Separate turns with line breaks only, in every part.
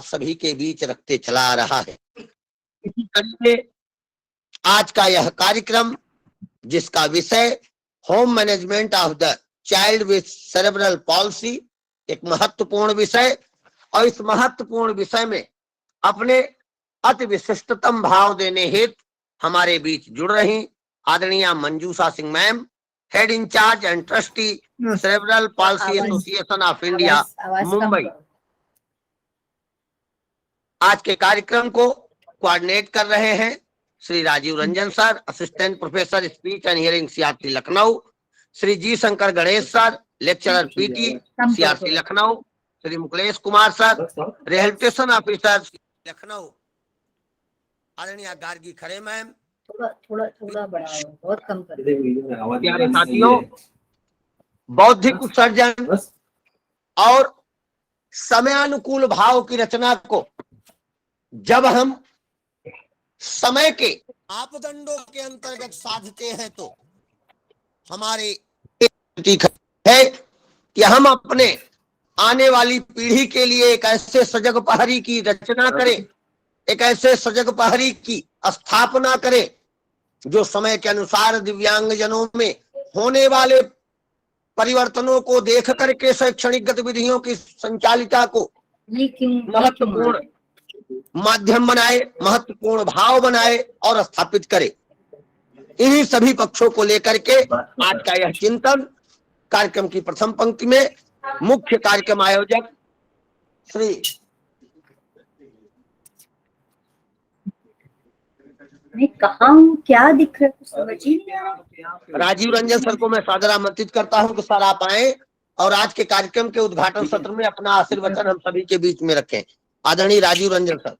सभी के बीच रखते चला आ रहा है। इसी कड़ी में आज का यह कार्यक्रम, जिसका विषय home management of the child with cerebral palsy, एक महत्वपूर्ण विषय, और इस महत्वपूर्ण विषय में अपने अति विशिष्टतम भाव देने हेतु हमारे बीच जुड़ रही आदरणीय Manjusha Singh ma'am, head incharge and trustee cerebral palsy association of India Mumbai, आज के कार्यक्रम को कोऑर्डिनेट कर रहे हैं Shri Rajiv Ranjan sir, assistant professor speech and hearing CRC Lucknow, Shri G Shankar Ganesh sir, lecturer PT CRC Lucknow, Shri Mukesh Kumar sir, rehabilitation officer Lucknow, आदरणीय गार्गी खरे मैम,
थोड़ा बड़ा हो, बहुत कम कर।
प्यारे साथियों, बौद्धिक उत्सर्जन और समयानुकूल भाव की रचना को जब हम समय के मापदंडों के अंतर्गत साधते हैं तो हमारे है कि हम अपने आने वाली पीढ़ी के लिए एक ऐसे सजग प्रहरी की रचना करें, एक ऐसे सजग प्रहरी की स्थापना करें जो समय के अनुसार दिव्यांगजनों में होने वाले परिवर्तनों को देख करके शैक्षणिक गतिविधियों की संचालिका को महत्वपूर्ण माध्यम बनाए, महत्वपूर्ण भाव बनाए और स्थापित करे। इन्हीं सभी पक्षों को लेकर के आज का यह चिंतन कार्यक्रम की प्रथम पंक्ति में मुख्य कार्यक्रम आयोजक श्री
कहाँ हूँ, क्या दिख रहा है, समझ ही नहीं आ रहा।
राजीव रंजन सर को मैं सादर आमंत्रित करता हूं कि सर आप आए और आज के कार्यक्रम के उद्घाटन सत्र में अपना आशीर्वचन हम सभी के बीच में रखें। आदरणीय राजीव रंजन सर।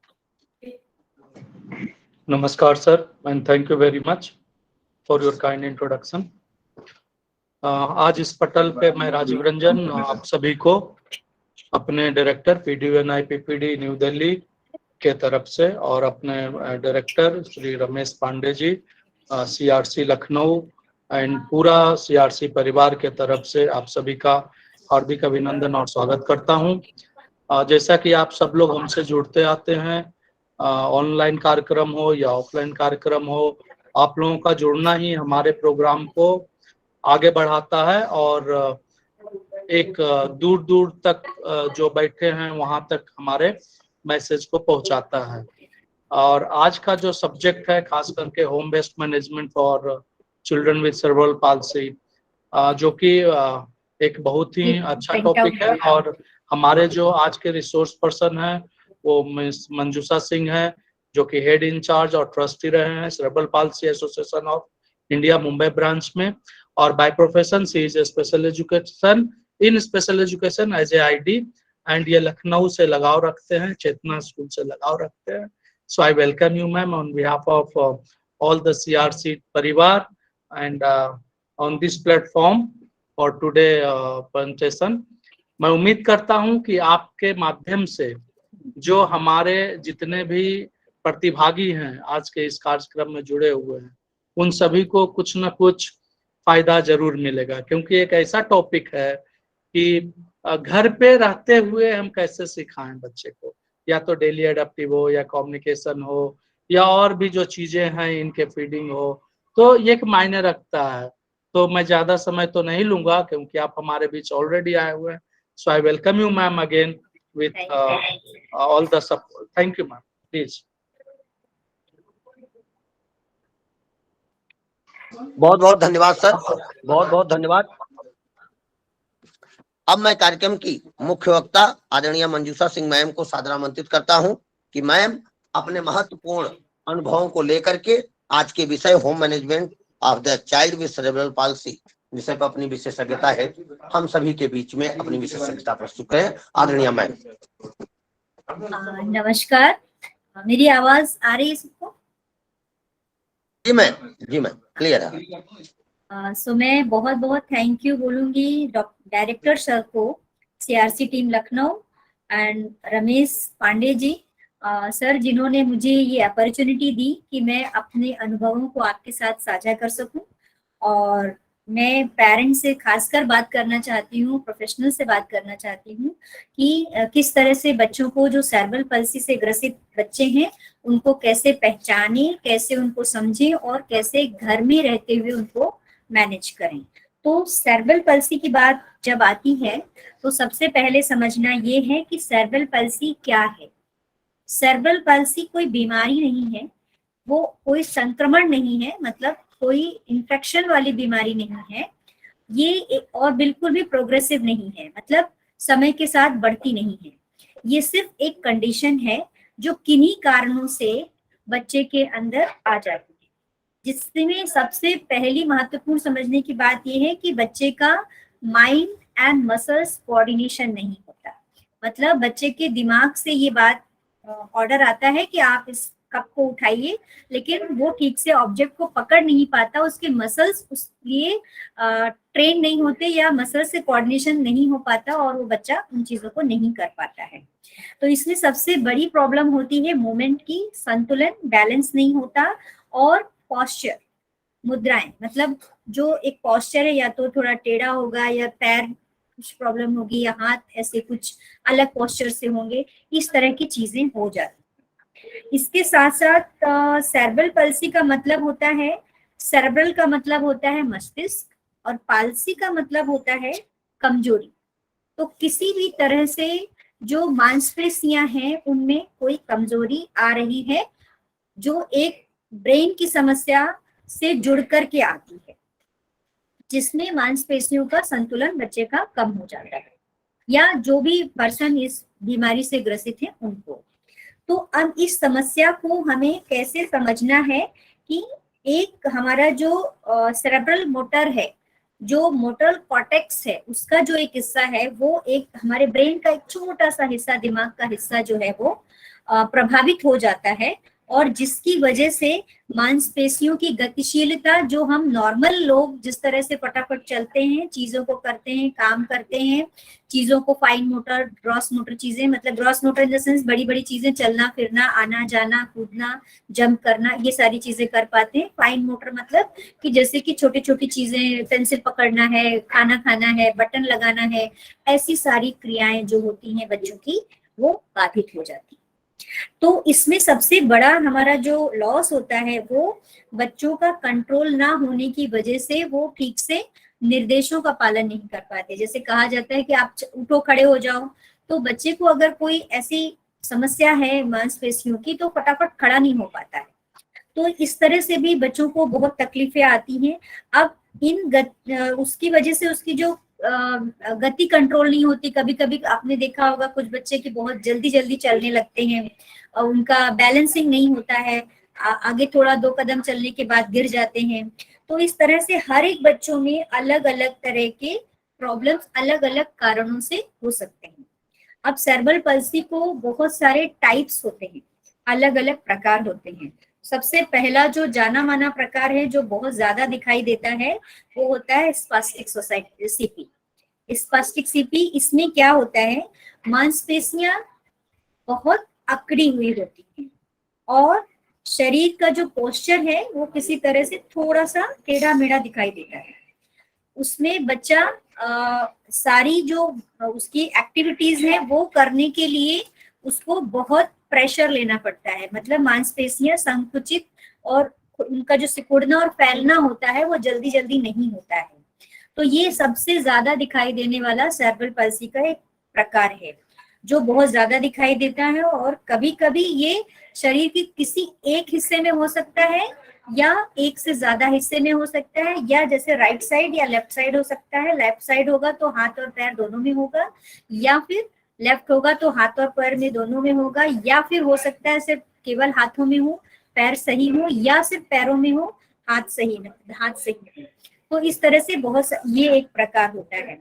नमस्कार sir, and thank you very much for your kind introduction. आज इस पटल पे मैं राजीव रंजन आप सभी को अपने director PDUNI PPD new Delhi के तरफ से और अपने director Shri Ramesh Pande ji CRC Lucknow and पूरा सीआरसी परिवार के तरफ से आप सभी का हार्दिक अभिनंदन और स्वागत करता हूं। जैसा कि आप सब लोग हमसे जुड़ते आते हैं, ऑनलाइन कार्यक्रम हो या ऑफलाइन कार्यक्रम हो, आप लोगों का जुड़ना ही हमारे प्रोग्राम को आगे बढ़ाता है और एक दूर दूर तक जो बैठे हैं वहां तक हमारे मैसेज को पहुंचाता है। और आज का जो सब्जेक्ट है खास करके home based management for children with cerebral palsy, जो कि एक बहुत ही अच्छा टॉपिक है और हमारे जो आज के रिसोर्स पर्सन हैं वो मिस मंजूषा सिंह है, जो कि हेड इंचार्ज और ट्रस्टी रहे हैं cerebral palsy association of India Mumbai branch में, और by profession she is special education in special education as a ID, and ये लखनऊ से लगाव रखते हैं, चेतना स्कूल से लगाव रखते हैं। So I welcome you ma'am on behalf of all the CRC परिवार and on this platform for today presentation. मैं उम्मीद करता हूं कि आपके माध्यम से जो हमारे जितने भी प्रतिभागी हैं आज के इस कार्यक्रम में जुड़े हुए हैं उन सभी को कुछ न कुछ फायदा जरूर मिलेगा, क्योंकि एक ऐसा टॉपिक है कि घर पे रहते हुए हम कैसे सिखाएं बच्चे को, या तो डेली एडेप्टिव हो या कम्युनिकेशन हो या और भी जो चीजें हैं इनके फीडिंग हो, तो ये एक मायने रखता है। तो मैं ज्यादा समय तो नहीं लूंगा क्योंकि आप हमारे बीच ऑलरेडी आए हुए हैं। So I welcome you ma'am again with all the support. Thank you ma'am, please.
बहुत बहुत धन्यवाद सर, बहुत बहुत धन्यवाद। अब मैं कार्यक्रम की मुख्य वक्ता आदरणीय मंजूषा सिंह मैम को सादर आमंत्रित करता हूं कि मैम अपने महत्वपूर्ण अनुभवों को लेकर के आज के विषय home management of the child with cerebral palsy विषय पर अपनी विशेषज्ञता है, हम सभी के बीच में अपनी विशेषज्ञता प्रस्तुत करें। आदरणीय मैम।
नमस्कार, मेरी आवाज आ रही है सबको?
जी मैम क्लियर है।
सो मैं बहुत बहुत थैंक यू बोलूंगी डायरेक्टर सर को, CRC team Lucknow and Ramesh Pande ji sir, जिन्होंने मुझे ये अपॉर्चुनिटी दी कि मैं अपने अनुभवों को आपके साथ साझा कर सकूं और मैं पेरेंट्स से खासकर बात करना चाहती हूँ, प्रोफेशनल से बात करना चाहती हूँ कि किस तरह से बच्चों को, जो सेरेब्रल पल्सी से ग्रसित बच्चे हैं, उनको कैसे पहचाने, कैसे उनको समझें और कैसे घर में रहते हुए उनको मैनेज करें। तो सेरेब्रल पल्सी की बात जब आती है तो सबसे पहले समझना ये है कि सेरेब्रल पल्सी क्या है। सेरेब्रल पल्सी कोई बीमारी नहीं है, वो कोई संक्रमण नहीं है, मतलब कोई इन्फेक्शन वाली बीमारी नहीं है ये, और बिल्कुल भी प्रोग्रेसिव नहीं है, मतलब समय के साथ बढ़ती नहीं है। ये सिर्फ एक कंडीशन है जो किन्हीं कारणों से बच्चे के अंदर आ जाती है, जिसमें सबसे पहली महत्वपूर्ण समझने की बात यह है कि बच्चे का माइंड एंड मसल्स कोऑर्डिनेशन नहीं होता। मतलब बच्चे के दिमाग से ये बात ऑर्डर आता है कि आप इस कप को उठाइए, लेकिन वो ठीक से ऑब्जेक्ट को पकड़ नहीं पाता, उसके मसल्स उस लिए ट्रेन नहीं होते या मसल से कोऑर्डिनेशन नहीं हो पाता और वो बच्चा उन चीजों को नहीं कर पाता है। तो इसमें सबसे बड़ी प्रॉब्लम होती है मूवमेंट की, संतुलन, बैलेंस नहीं होता, और पोस्चर, मुद्राएं, मतलब जो एक पोस्चर है या तो थोड़ा टेढ़ा होगा या पैर कुछ प्रॉब्लम होगी या हाथ ऐसे कुछ अलग पोस्चर से होंगे, इस तरह की चीजें हो जाती। इसके साथ साथ सेरेब्रल पल्सी का मतलब होता है, सेरेब्रल का मतलब होता है मस्तिष्क और पाल्सी का मतलब होता है कमजोरी। तो किसी भी तरह से जो मांसपेशियां हैं उनमें कोई कमजोरी आ रही है, जो एक ब्रेन की समस्या से जुड़ करके आती है, जिसमें मांसपेशियों का संतुलन बच्चे का कम हो जाता है, या जो भी पर्सन इस बीमारी से ग्रसित है उनको। तो अब इस समस्या को हमें कैसे समझना है कि एक हमारा जो सेरेब्रल मोटर है, जो मोटर कॉर्टेक्स है, उसका जो एक हिस्सा है, वो एक हमारे ब्रेन का एक छोटा सा हिस्सा, दिमाग का हिस्सा जो है वो प्रभावित हो जाता है, और जिसकी वजह से मांसपेशियों की गतिशीलता, जो हम नॉर्मल लोग जिस तरह से फटाफट चलते हैं, चीजों को करते हैं, काम करते हैं, चीजों को फाइन मोटर, ग्रॉस मोटर चीजें, मतलब gross motor in the sense बड़ी बड़ी चीजें, चलना फिरना, आना जाना, कूदना, जंप करना, ये सारी चीजें कर पाते हैं। फाइन मोटर मतलब कि जैसे कि छोटी छोटी चीजें, पेंसिल पकड़ना है, खाना खाना है, बटन लगाना है, ऐसी सारी क्रियाएं जो होती हैं बच्चों की, वो बाधित हो जाती है। तो इसमें सबसे बड़ा हमारा जो लॉस होता है वो बच्चों का कंट्रोल ना होने की वजह से वो ठीक से निर्देशों का पालन नहीं कर पाते। जैसे कहा जाता है कि आप उठो, खड़े हो जाओ, तो बच्चे को अगर कोई ऐसी समस्या है मांसपेशियों की तो फटाफट खड़ा नहीं हो पाता है। तो इस तरह से भी बच्चों को बहुत तकलीफें आती हैं। अब उसकी वजह से उसकी जो गति कंट्रोल नहीं होती। कभी कभी आपने देखा होगा कुछ बच्चे की बहुत जल्दी जल्दी चलने लगते हैं, उनका बैलेंसिंग नहीं होता है, आगे थोड़ा 2 कदम चलने के बाद गिर जाते हैं। तो इस तरह से हर एक बच्चों में अलग अलग तरह के प्रॉब्लम्स अलग अलग कारणों से हो सकते हैं। अब सेरेब्रल पल्सी को बहुत सारे टाइप्स होते हैं, अलग अलग प्रकार होते हैं। सबसे पहला जो जाना माना प्रकार है, जो बहुत ज्यादा दिखाई देता है, वो होता है स्पास्टिक सीपी। स्पास्टिक सीपी, इसमें क्या होता है, मांसपेशियां बहुत अकड़ी हुई होती हैं और शरीर का जो पोस्चर है वो किसी तरह से थोड़ा सा टेढ़ा मेढ़ा दिखाई देता है। उसमें बच्चा सारी जो उसकी एक्टिविटीज है वो करने के लिए उसको बहुत प्रेशर लेना पड़ता है, मतलब मांसपेशियां संकुचित और उनका जो सिकुड़ना और फैलना होता है वो जल्दी जल्दी नहीं होता है। तो ये सबसे ज्यादा दिखाई देने वाला सेरेब्रल पल्सी का एक प्रकार है, जो बहुत ज्यादा दिखाई देता है, और कभी कभी ये शरीर के किसी एक हिस्से में हो सकता है या एक से ज्यादा हिस्से में हो सकता है, या जैसे राइट साइड या लेफ्ट साइड हो सकता है। लेफ्ट साइड होगा तो हाथ और पैर दोनों में होगा, या फिर लेफ्ट होगा तो हाथ और पैर में दोनों में होगा, या फिर हो सकता है सिर्फ केवल हाथों में हो, पैर सही हो, या सिर्फ पैरों में हो, हाथ सही हो। तो इस तरह से ये एक प्रकार होता है।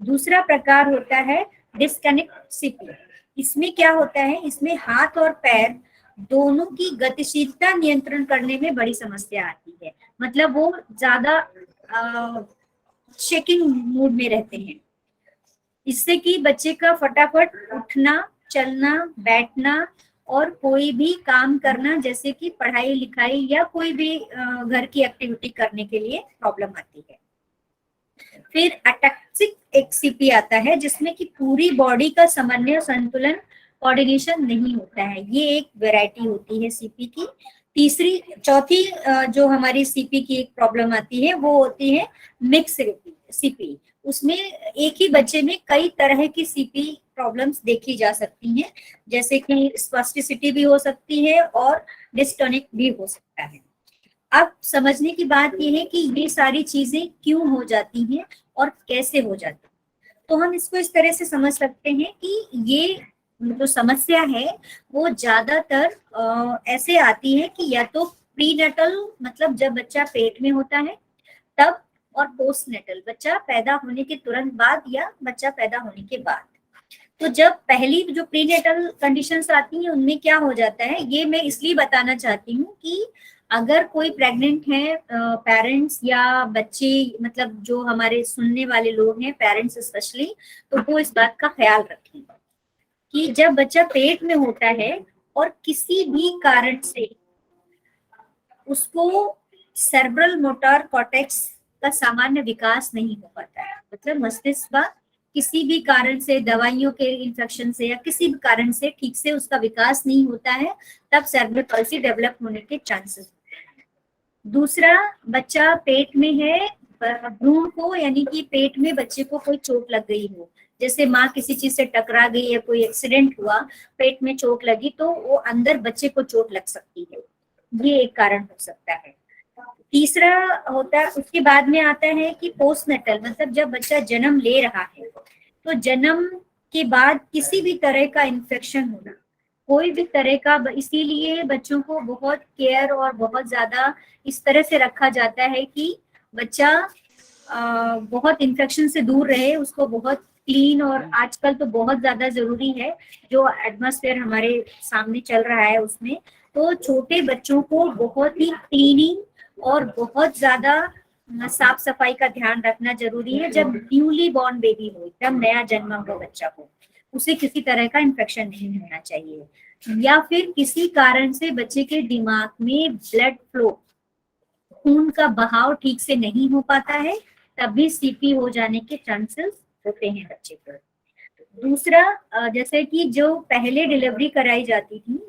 दूसरा प्रकार होता है डिस्कनेक्ट सीपी। इसमें क्या होता है, इसमें हाथ और पैर दोनों की गतिशीलता नियंत्रण करने में बड़ी समस्या आती है, मतलब वो ज्यादा शेकिंग मूड में रहते हैं, इससे कि बच्चे का फटाफट उठना, चलना, बैठना और कोई भी काम करना, जैसे कि पढ़ाई लिखाई या कोई भी घर की एक्टिविटी करने के लिए प्रॉब्लम आती है। फिर अटैक्सिक एक सीपी आता है जिसमें कि पूरी बॉडी का समन्वय, संतुलन, कोऑर्डिनेशन नहीं होता है। ये एक वैरायटी होती है सीपी की। चौथी जो हमारी सीपी की एक प्रॉब्लम आती है वो होती है मिक्स सीपी। उसमें एक ही बच्चे में कई तरह की सीपी प्रॉब्लम्स देखी जा सकती हैं, जैसे कि स्पास्टिसिटी भी हो सकती है और डिस्टोनिक भी हो सकता है। अब समझने की बात यह है कि ये सारी चीजें क्यों हो जाती हैं और कैसे हो जाती हैं। तो हम इसको इस तरह से समझ सकते हैं कि ये जो समस्या है वो ज्यादातर ऐसे आती है कि या तो प्रीनेटल, मतलब जब बच्चा पेट में होता है तब, और पोस्टनेटल, बच्चा पैदा होने के तुरंत बाद या बच्चा पैदा होने के बाद। तो जब पहली जो प्रीनेटल कंडीशंस आती हैं उनमें क्या हो जाता है, ये मैं इसलिए बताना चाहती हूँ कि अगर कोई प्रेग्नेंट है पेरेंट्स या बच्चे, मतलब जो हमारे सुनने वाले लोग हैं पेरेंट्स स्पेशली, तो वो इस बात का ख्याल रखें कि जब बच्चा पेट में होता है और किसी भी कारण से उसको सेरेब्रल मोटर कॉर्टेक्स का सामान्य विकास नहीं हो पाता है, मतलब मस्तिष्क का किसी भी कारण से, दवाइयों के इन्फेक्शन से या किसी भी कारण से ठीक से उसका विकास नहीं होता है, तब सेरेब्रल पल्सी डेवलप होने के चांसेस होते हैं। दूसरा, बच्चा पेट में है, भ्रूण को यानी कि पेट में बच्चे को कोई चोट लग गई हो, जैसे माँ किसी चीज से टकरा गई या कोई एक्सीडेंट हुआ, पेट में चोट लगी, तो वो अंदर बच्चे को चोट लग सकती है, ये एक कारण हो सकता है। तीसरा होता है, उसके बाद में आता है कि पोस्टनेटल, मतलब जब बच्चा जन्म ले रहा है तो जन्म के बाद किसी भी तरह का इन्फेक्शन होना, कोई भी तरह का, इसीलिए बच्चों को बहुत केयर और बहुत ज्यादा इस तरह से रखा जाता है कि बच्चा बहुत इन्फेक्शन से दूर रहे, उसको बहुत क्लीन, और आजकल तो बहुत ज्यादा जरूरी है जो एटमॉस्फेयर हमारे सामने चल रहा है उसमें, तो छोटे बच्चों को बहुत ही क्लीनिंग और बहुत ज्यादा साफ सफाई का ध्यान रखना जरूरी है। जब न्यूली बॉर्न बेबी हो, एकदम नया जन्मा हुआ बच्चा हो, उसे किसी तरह का इन्फेक्शन नहीं होना चाहिए, या फिर किसी कारण से बच्चे के दिमाग में ब्लड फ्लो, खून का बहाव ठीक से नहीं हो पाता है, तब भी सीपी हो जाने के चांसेस होते हैं बच्चे पर। दूसरा, जैसे कि जो पहले डिलीवरी कराई जाती थी,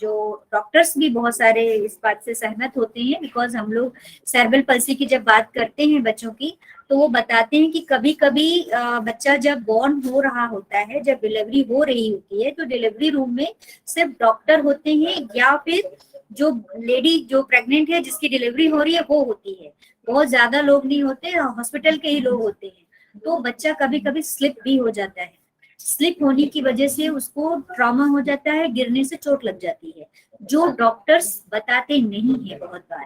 जो डॉक्टर्स भी बहुत सारे इस बात से सहमत होते हैं, बिकॉज हम लोग सेरेब्रल पल्सी की जब बात करते हैं बच्चों की, तो वो बताते हैं कि कभी कभी बच्चा जब बॉर्न हो रहा होता है, जब डिलीवरी हो रही होती है, तो डिलीवरी रूम में सिर्फ डॉक्टर होते हैं या फिर जो लेडी जो प्रेग्नेंट है जिसकी डिलीवरी हो रही है वो होती है, बहुत ज्यादा लोग नहीं होते, हॉस्पिटल के ही लोग होते हैं। तो बच्चा कभी कभी स्लिप भी हो जाता है, स्लिप होने की वजह से उसको ट्रॉमा हो जाता है, गिरने से चोट लग जाती है, जो डॉक्टर्स बताते नहीं है बहुत बार,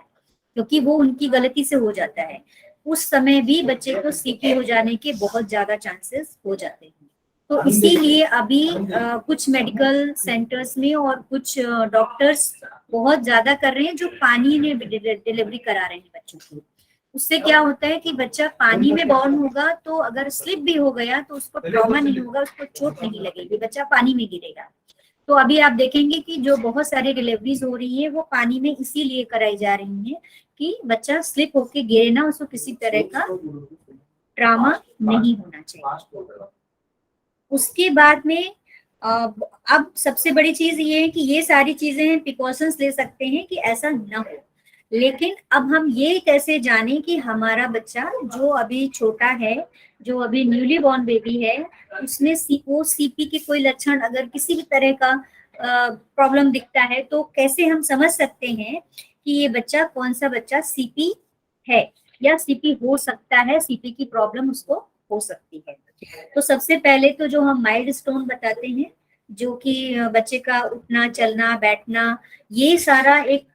क्योंकि वो उनकी गलती से हो जाता है। उस समय भी बच्चे को सीपी हो जाने के बहुत ज्यादा चांसेस हो जाते हैं। तो इसीलिए अभी कुछ मेडिकल सेंटर्स में और कुछ डॉक्टर्स बहुत ज्यादा कर रहे हैं जो पानी में डिलीवरी करा रहे हैं बच्चों की। उससे क्या होता है कि बच्चा पानी में बॉर्न होगा, तो अगर स्लिप भी हो गया तो उसको ट्रॉमा नहीं होगा, उसको चोट नहीं लगेगी, बच्चा पानी में गिरेगा। तो अभी आप देखेंगे कि जो बहुत सारी डिलीवरीज हो रही है वो पानी में इसीलिए कराई जा रही है कि बच्चा स्लिप होके गिरे ना, उसको किसी तरह का ट्रॉमा नहीं होना चाहिए। उसके बाद में अब सबसे बड़ी चीज ये है कि ये सारी चीजें प्रिकॉशंस ले सकते हैं कि ऐसा ना हो, लेकिन अब हम ये कैसे जाने कि हमारा बच्चा जो अभी छोटा है, जो अभी न्यूली बॉर्न बेबी है, उसमें वो सीपी के कोई लक्षण, अगर किसी भी तरह का प्रॉब्लम दिखता है, तो कैसे हम समझ सकते हैं कि ये बच्चा कौन सा बच्चा सीपी है या सीपी हो सकता है, सीपी की प्रॉब्लम उसको हो सकती है। तो सबसे पहले तो जो हम माइल्ड स्टोन बताते हैं, जो कि बच्चे का उठना चलना बैठना, ये सारा एक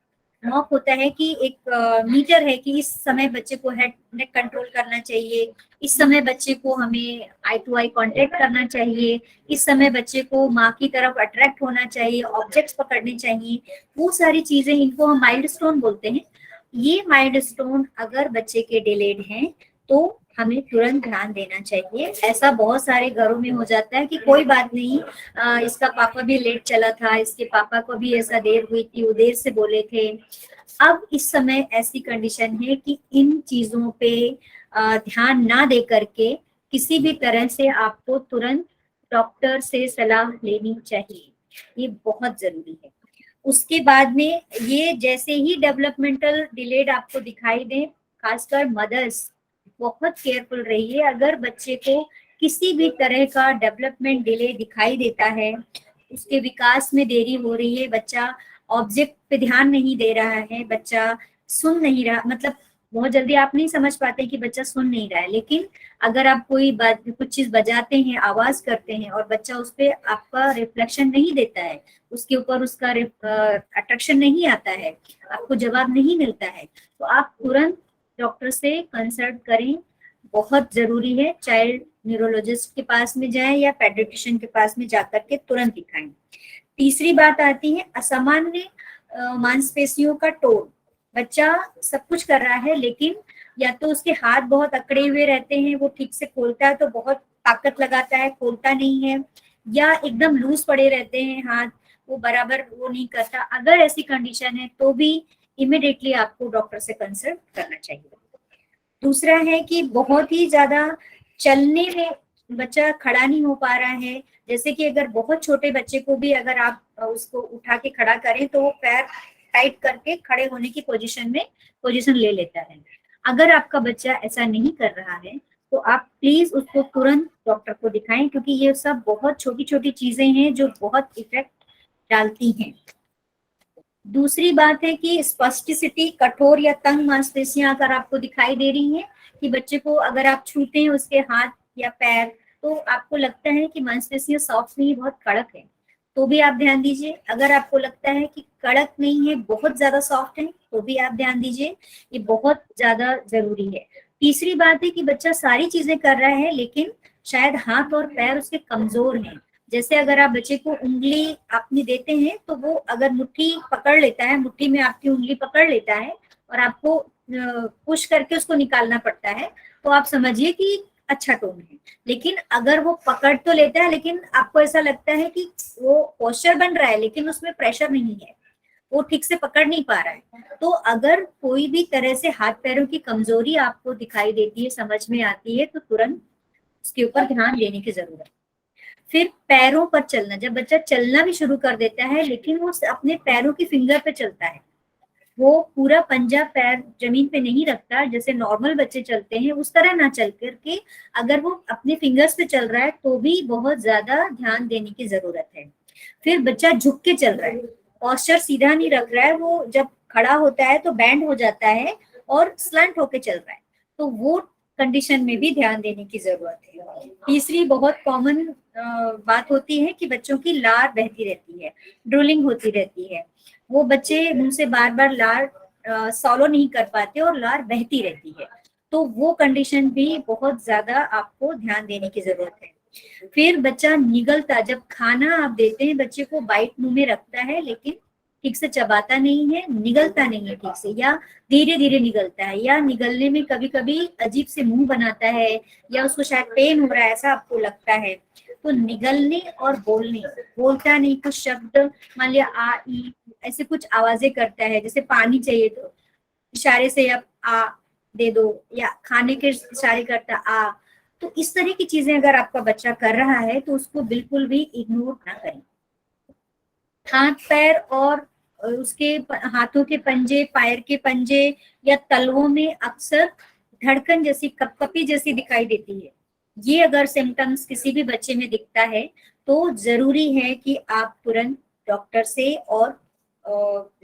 नॉक होता है कि एक मीटर है कि इस समय बच्चे को हेड नेक कंट्रोल करना चाहिए, इस समय बच्चे को हमें आई टू आई कांटेक्ट करना चाहिए, इस समय बच्चे को माँ की तरफ अट्रैक्ट होना चाहिए, ऑब्जेक्ट्स पकड़ने चाहिए, वो सारी चीजें, इनको हम माइल्ड स्टोन बोलते हैं। ये माइल्ड स्टोन अगर बच्चे के डिलेड हैं तो हमें तुरंत ध्यान देना चाहिए। ऐसा बहुत सारे घरों में हो जाता है कि कोई बात नहीं, इसका पापा भी लेट चला था, इसके पापा को भी ऐसा देर हुई थी, वो देर से बोले थे। अब इस समय ऐसी कंडीशन है कि इन चीजों पे ध्यान ना दे करके किसी भी तरह से आपको तुरंत डॉक्टर से सलाह लेनी चाहिए, ये बहुत जरूरी है। उसके बाद में ये जैसे ही डेवलपमेंटल डिलेड आपको दिखाई दे, खासकर मदर्स बहुत केयरफुल रहिए। अगर बच्चे को किसी भी तरह का डेवलपमेंट डिले दिखाई देता है, उसके विकास में देरी हो रही है, बच्चा ऑब्जेक्ट पे ध्यान नहीं दे रहा है, बच्चा सुन नहीं रहा, मतलब बहुत जल्दी आप नहीं समझ पाते कि बच्चा सुन नहीं रहा है, लेकिन अगर आप कोई बात कुछ चीज बजाते हैं, आवाज करते हैं और बच्चा उस पर आपका रिफ्लेक्शन नहीं देता है, उसके ऊपर उसका अट्रैक्शन नहीं आता है, आपको जवाब नहीं मिलता है, तो आप तुरंत डॉक्टर से कंसल्ट करें, बहुत जरूरी है। चाइल्ड न्यूरोलॉजिस्ट के पास में जाएं या पेडियाट्रिशियन के पास में जाकर के तुरंत दिखाएं। तीसरी बात आती है असामान्य मांसपेशियों का तोड़। बच्चा सब कुछ कर रहा है लेकिन या तो उसके हाथ बहुत अकड़े हुए रहते हैं, वो ठीक से खोलता है तो बहुत ताकत लगाता है, खोलता नहीं है, या एकदम लूज पड़े रहते हैं हाथ, वो बराबर वो नहीं करता। अगर ऐसी कंडीशन है तो भी इमिडिएटली आपको डॉक्टर से कंसल्ट करना चाहिए। दूसरा है कि बहुत ही ज्यादा चलने में बच्चा खड़ा नहीं हो पा रहा है, जैसे कि अगर बहुत छोटे बच्चे को भी अगर आप उसको उठा के खड़ा करें तो वो पैर टाइट करके खड़े होने की पोजीशन ले लेता है। अगर आपका बच्चा ऐसा नहीं कर रहा है तो आप प्लीज उसको तुरंत डॉक्टर को दिखाएं, क्योंकि ये सब बहुत छोटी छोटी चीजें हैं जो बहुत इफेक्ट डालती हैं। दूसरी बात है कि स्पष्टिसिटी, कठोर या तंग मांसपेशियां अगर आपको दिखाई दे रही हैं, कि बच्चे को अगर आप छूते हैं उसके हाथ या पैर तो आपको लगता है कि मांसपेशियां सॉफ्ट नहीं, बहुत कड़क है, तो भी आप ध्यान दीजिए। अगर आपको लगता है कि कड़क नहीं है, बहुत ज्यादा सॉफ्ट है, तो भी आप ध्यान दीजिए, ये बहुत ज्यादा जरूरी है। तीसरी बात है कि बच्चा सारी चीजें कर रहा है लेकिन शायद हाथ और पैर उसके कमजोर हैं। जैसे अगर आप बच्चे को उंगली आपने देते हैं तो वो अगर मुट्ठी पकड़ लेता है, मुट्ठी में आपकी उंगली पकड़ लेता है और आपको पुश करके उसको निकालना पड़ता है, तो आप समझिए कि अच्छा टोन है। लेकिन अगर वो पकड़ तो लेता है लेकिन आपको ऐसा लगता है कि वो पोस्चर बन रहा है लेकिन उसमें प्रेशर नहीं है, वो ठीक से पकड़ नहीं पा रहा है, तो अगर कोई भी तरह से हाथ पैरों की कमजोरी आपको दिखाई देती है, समझ में आती है, तो तुरंत उसके ऊपर ध्यान देने की जरूरत है। फिर पैरों पर चलना, जब बच्चा चलना भी शुरू कर देता है लेकिन वो अपने पैरों की फिंगर पे चलता है, वो पूरा पंजा पैर जमीन पे नहीं रखता, जैसे नॉर्मल बच्चे चलते हैं उस तरह ना चल करके अगर वो अपने फिंगर्स पे चल रहा है तो भी बहुत ज्यादा ध्यान देने की जरूरत है। फिर बच्चा झुक के चल रहा है, पोस्चर सीधा नहीं रख रहा है, वो जब खड़ा होता है तो बैंड हो जाता है और स्लंट होके चल रहा है, तो वो कंडीशन में भी ध्यान देने की जरूरत है। तीसरी बहुत कॉमन बात होती है कि बच्चों की लार बहती रहती है, ड्रोलिंग होती रहती है, वो बच्चे मुंह से बार बार लार सॉलो नहीं कर पाते और लार बहती रहती है, तो वो कंडीशन भी बहुत ज्यादा आपको ध्यान देने की जरूरत है। फिर बच्चा निगलता, जब खाना आप देते हैं बच्चे को बाइट मुंह में रखता है लेकिन ठीक से चबाता नहीं है, निगलता नहीं है ठीक से, या धीरे धीरे निगलता है, या निगलने में कभी कभी अजीब से मुंह बनाता है, या उसको शायद पेन हो रहा है ऐसा आपको लगता है, तो निगलने और बोलने, बोलता नहीं, कुछ शब्द मान लिया आ ई ऐसे कुछ आवाजें करता है, जैसे पानी चाहिए तो इशारे से आप आ दे दो, या खाने के इशारे करता आ, तो इस तरह की चीजें अगर आपका बच्चा कर रहा है तो उसको बिल्कुल भी इग्नोर ना करें। हाथ पैर और उसके हाथों के पंजे, पैर के पंजे या तलवों में अक्सर धड़कन जैसी, कपकपी जैसी दिखाई देती है, ये अगर सिम्टम्स किसी भी बच्चे में दिखता है तो जरूरी है कि आप तुरंत डॉक्टर से और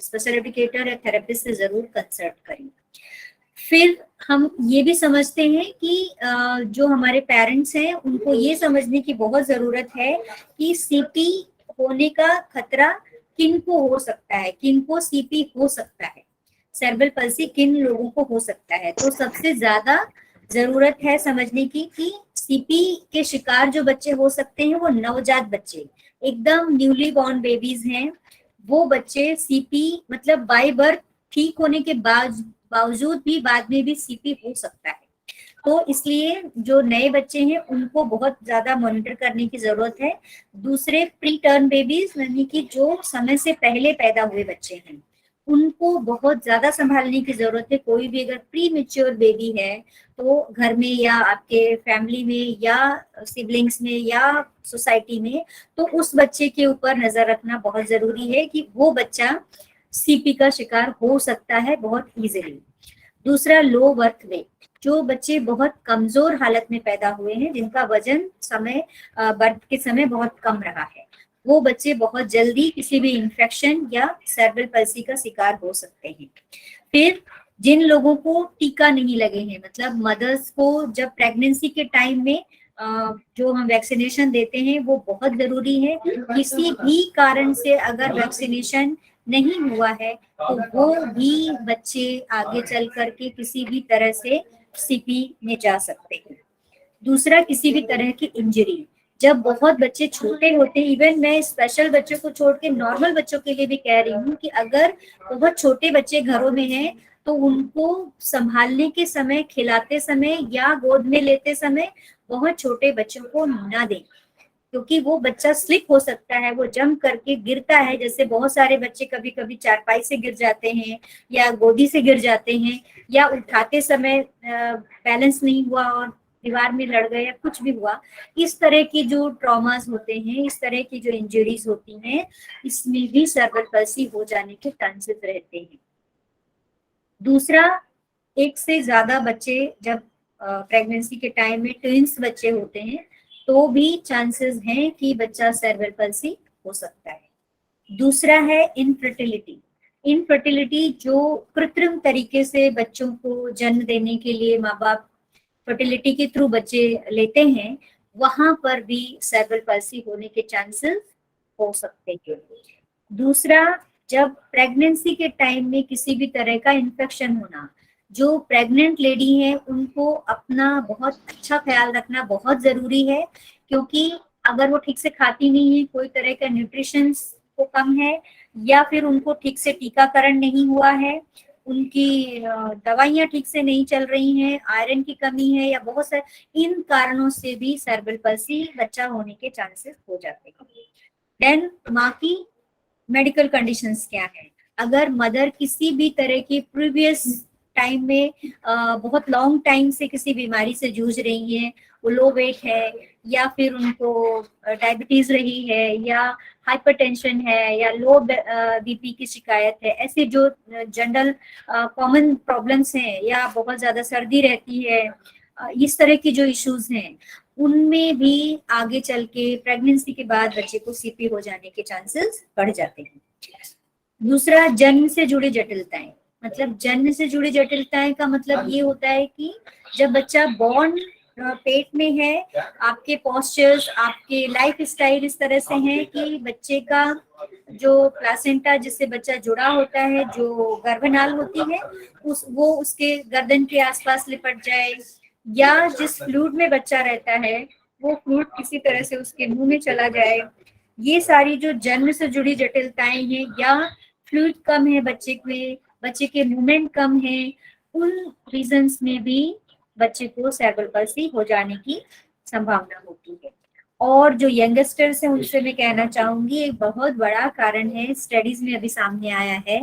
स्पेशल एजुकेटर या थेरेपिस्ट से जरूर कंसल्ट करें। फिर हम ये भी समझते हैं कि जो हमारे पेरेंट्स हैं उनको ये समझने की बहुत जरूरत है कि सीपी होने का खतरा किनको हो सकता है, किनको सीपी हो सकता है, सेरेब्रल पाल्सी किन लोगों को हो सकता है। तो सबसे ज्यादा जरूरत है समझने की कि सीपी के शिकार जो बच्चे हो सकते हैं वो नवजात बच्चे, एकदम न्यूली बॉर्न बेबीज हैं, वो बच्चे सीपी मतलब बाय बर्थ ठीक होने के बावजूद भी बाद में भी सीपी हो सकता है। तो इसलिए जो नए बच्चे हैं उनको बहुत ज्यादा मॉनिटर करने की जरूरत है। दूसरे प्री टर्म बेबीज यानी कि जो समय से पहले पैदा हुए बच्चे हैं उनको बहुत ज्यादा संभालने की जरूरत है। कोई भी अगर प्री मेच्योर बेबी है तो घर में या आपके फैमिली में या सिबलिंग्स में या सोसाइटी में, तो उस बच्चे के ऊपर नजर रखना बहुत जरूरी है कि वो बच्चा सीपी का शिकार हो सकता है बहुत इजीली। दूसरा, लो बर्थ वेट। जो बच्चे बहुत कमजोर हालत में पैदा हुए हैं, जिनका वजन बर्थ के समय बहुत कम रहा है, वो बच्चे बहुत जल्दी किसी भी इंफेक्शन या सेरेब्रल पल्सी का शिकार हो सकते हैं। फिर जिन लोगों को टीका नहीं लगे हैं, मतलब मदर्स को जब प्रेगनेंसी के टाइम में जो हम वैक्सीनेशन देते हैं वो बहुत जरूरी है। किसी भी कारण से अगर वैक्सीनेशन नहीं हुआ है तो वो भी बच्चे आगे चल करके किसी भी तरह से सीपी में जा सकते हैं। दूसरा, किसी भी तरह की इंजरी, जब बहुत बच्चे छोटे होते हैं, इवन मैं स्पेशल बच्चों को छोड़ के नॉर्मल बच्चों के लिए भी कह रही हूँ कि अगर बहुत छोटे बच्चे घरों में हैं तो उनको संभालने के समय, खिलाते समय या गोद में लेते समय बहुत छोटे बच्चों को ना दें, क्योंकि वो बच्चा स्लिप हो सकता है, वो जंप करके गिरता है। जैसे बहुत सारे बच्चे कभी कभी चारपाई से गिर जाते हैं या गोदी से गिर जाते हैं, या उठाते समय बैलेंस नहीं हुआ और दीवार में लड़ गए या कुछ भी हुआ। इस तरह की जो ट्रॉमास होते हैं, इस तरह की जो इंजरीज होती हैं, इसमें भी सेरेब्रल पल्सी हो जाने के चांसेस रहते हैं। दूसरा, एक से ज्यादा बच्चे जब प्रेगनेंसी के टाइम में ट्विंस बच्चे होते हैं तो भी चांसेस हैं कि बच्चा सेरेब्रल पल्सी हो सकता है। दूसरा है इनफर्टिलिटी। इनफर्टिलिटी जो कृत्रिम तरीके से बच्चों को जन्म देने के लिए माँ बाप फर्टिलिटी के थ्रू बच्चे लेते हैं, वहां पर भी सेरेब्रल पल्सी होने के चांसेस हो सकते हैं। दूसरा, जब प्रेगनेंसी के टाइम में किसी भी तरह का इन्फेक्शन होना, जो प्रेग्नेंट लेडी है उनको अपना बहुत अच्छा ख्याल रखना बहुत जरूरी है, क्योंकि अगर वो ठीक से खाती नहीं है, कोई तरह का न्यूट्रिशन को कम है, या फिर उनको ठीक से टीकाकरण नहीं हुआ है, उनकी दवाइयां ठीक से नहीं चल रही हैं, आयरन की कमी है, या बहुत सारे इन कारणों से भी सेरेब्रल पल्सी बच्चा होने के चांसेस हो जाते हैं। देन माँ की मेडिकल कंडीशंस क्या है। अगर मदर किसी भी तरह की प्रीवियस टाइम में बहुत लॉन्ग टाइम से किसी बीमारी से जूझ रही है, वो लो वेट है, या फिर उनको डायबिटीज रही है, या हाइपरटेंशन है, या लो बीपी की शिकायत है, ऐसे जो जनरल कॉमन प्रॉब्लम्स हैं, या बहुत ज्यादा सर्दी रहती है, इस तरह की जो इश्यूज हैं, उनमें भी आगे चल के प्रेगनेंसी के बाद बच्चे को सीपी हो जाने के चांसेस बढ़ जाते हैं। दूसरा, जन्म से जुड़ी जटिलताएं। मतलब जन्म से जुड़ी जटिलताएं का मतलब ये होता है कि जब बच्चा बॉर्न पेट में है, आपके पोस्चर्स, आपके लाइफ स्टाइल इस तरह से हैं कि बच्चे का जो प्लासेंटा जिससे बच्चा जुड़ा होता है, जो गर्भनाल होती है, वो उसके गर्दन के आसपास लिपट जाए, या जिस फ्लूइड में बच्चा रहता है वो फ्लूइड किसी तरह से उसके मुंह में चला जाए। ये सारी जो जन्म से जुड़ी जटिलताएं हैं, या फ्लूइड कम है बच्चे में, बच्चे के मूवमेंट कम है, उन रीजंस में भी बच्चे को सेरेब्रल पल्सी हो जाने की संभावना होती है। और जो यंगस्टर्स हैं उनसे मैं कहना चाहूंगी, एक बहुत बड़ा कारण है, स्टडीज में अभी सामने आया है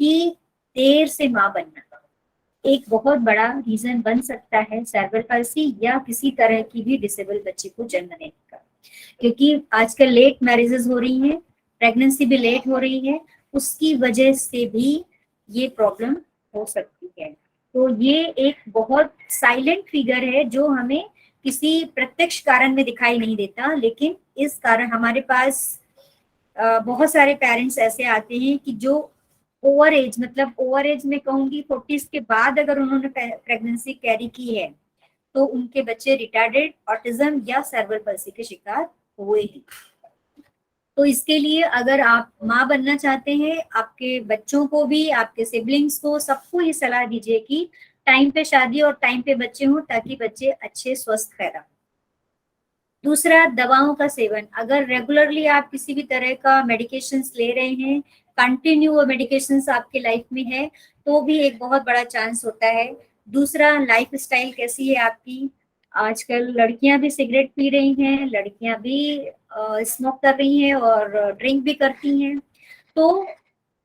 कि देर से माँ बनना एक बहुत बड़ा रीजन बन सकता है सेरेब्रल पल्सी या किसी तरह की भी डिसेबल बच्चे को जन्म देने का। क्योंकि आजकल लेट मैरिजेस हो रही हैं, प्रेगनेंसी भी लेट हो रही है, उसकी वजह से भी ये प्रॉब्लम हो सकती है। तो ये एक बहुत साइलेंट फिगर है जो हमें किसी प्रत्यक्ष कारण में दिखाई नहीं देता, लेकिन इस कारण हमारे पास बहुत सारे पेरेंट्स ऐसे आते हैं कि जो ओवर एज, मतलब ओवर एज में कहूंगी 40s के बाद अगर उन्होंने प्रेगनेंसी कैरी की है तो उनके बच्चे रिटार्डेड, ऑटिज्म या सेरेब्रल पल्सी के शिकार हुए ही। तो इसके लिए अगर आप माँ बनना चाहते हैं, आपके बच्चों को भी, आपके सिबलिंग्स को, सबको ये सलाह दीजिए कि टाइम पे शादी और टाइम पे बच्चे हों, ताकि बच्चे अच्छे स्वस्थ पैदा। दूसरा, दवाओं का सेवन। अगर रेगुलरली आप किसी भी तरह का मेडिकेशंस ले रहे हैं, कंटिन्यू वो मेडिकेशंस आपके लाइफ में है, तो भी एक बहुत बड़ा चांस होता है। दूसरा, लाइफ स्टाइल कैसी है आपकी। आजकल लड़कियां भी सिगरेट पी रही हैं, लड़कियां भी स्मोक कर रही हैं और ड्रिंक भी करती हैं, तो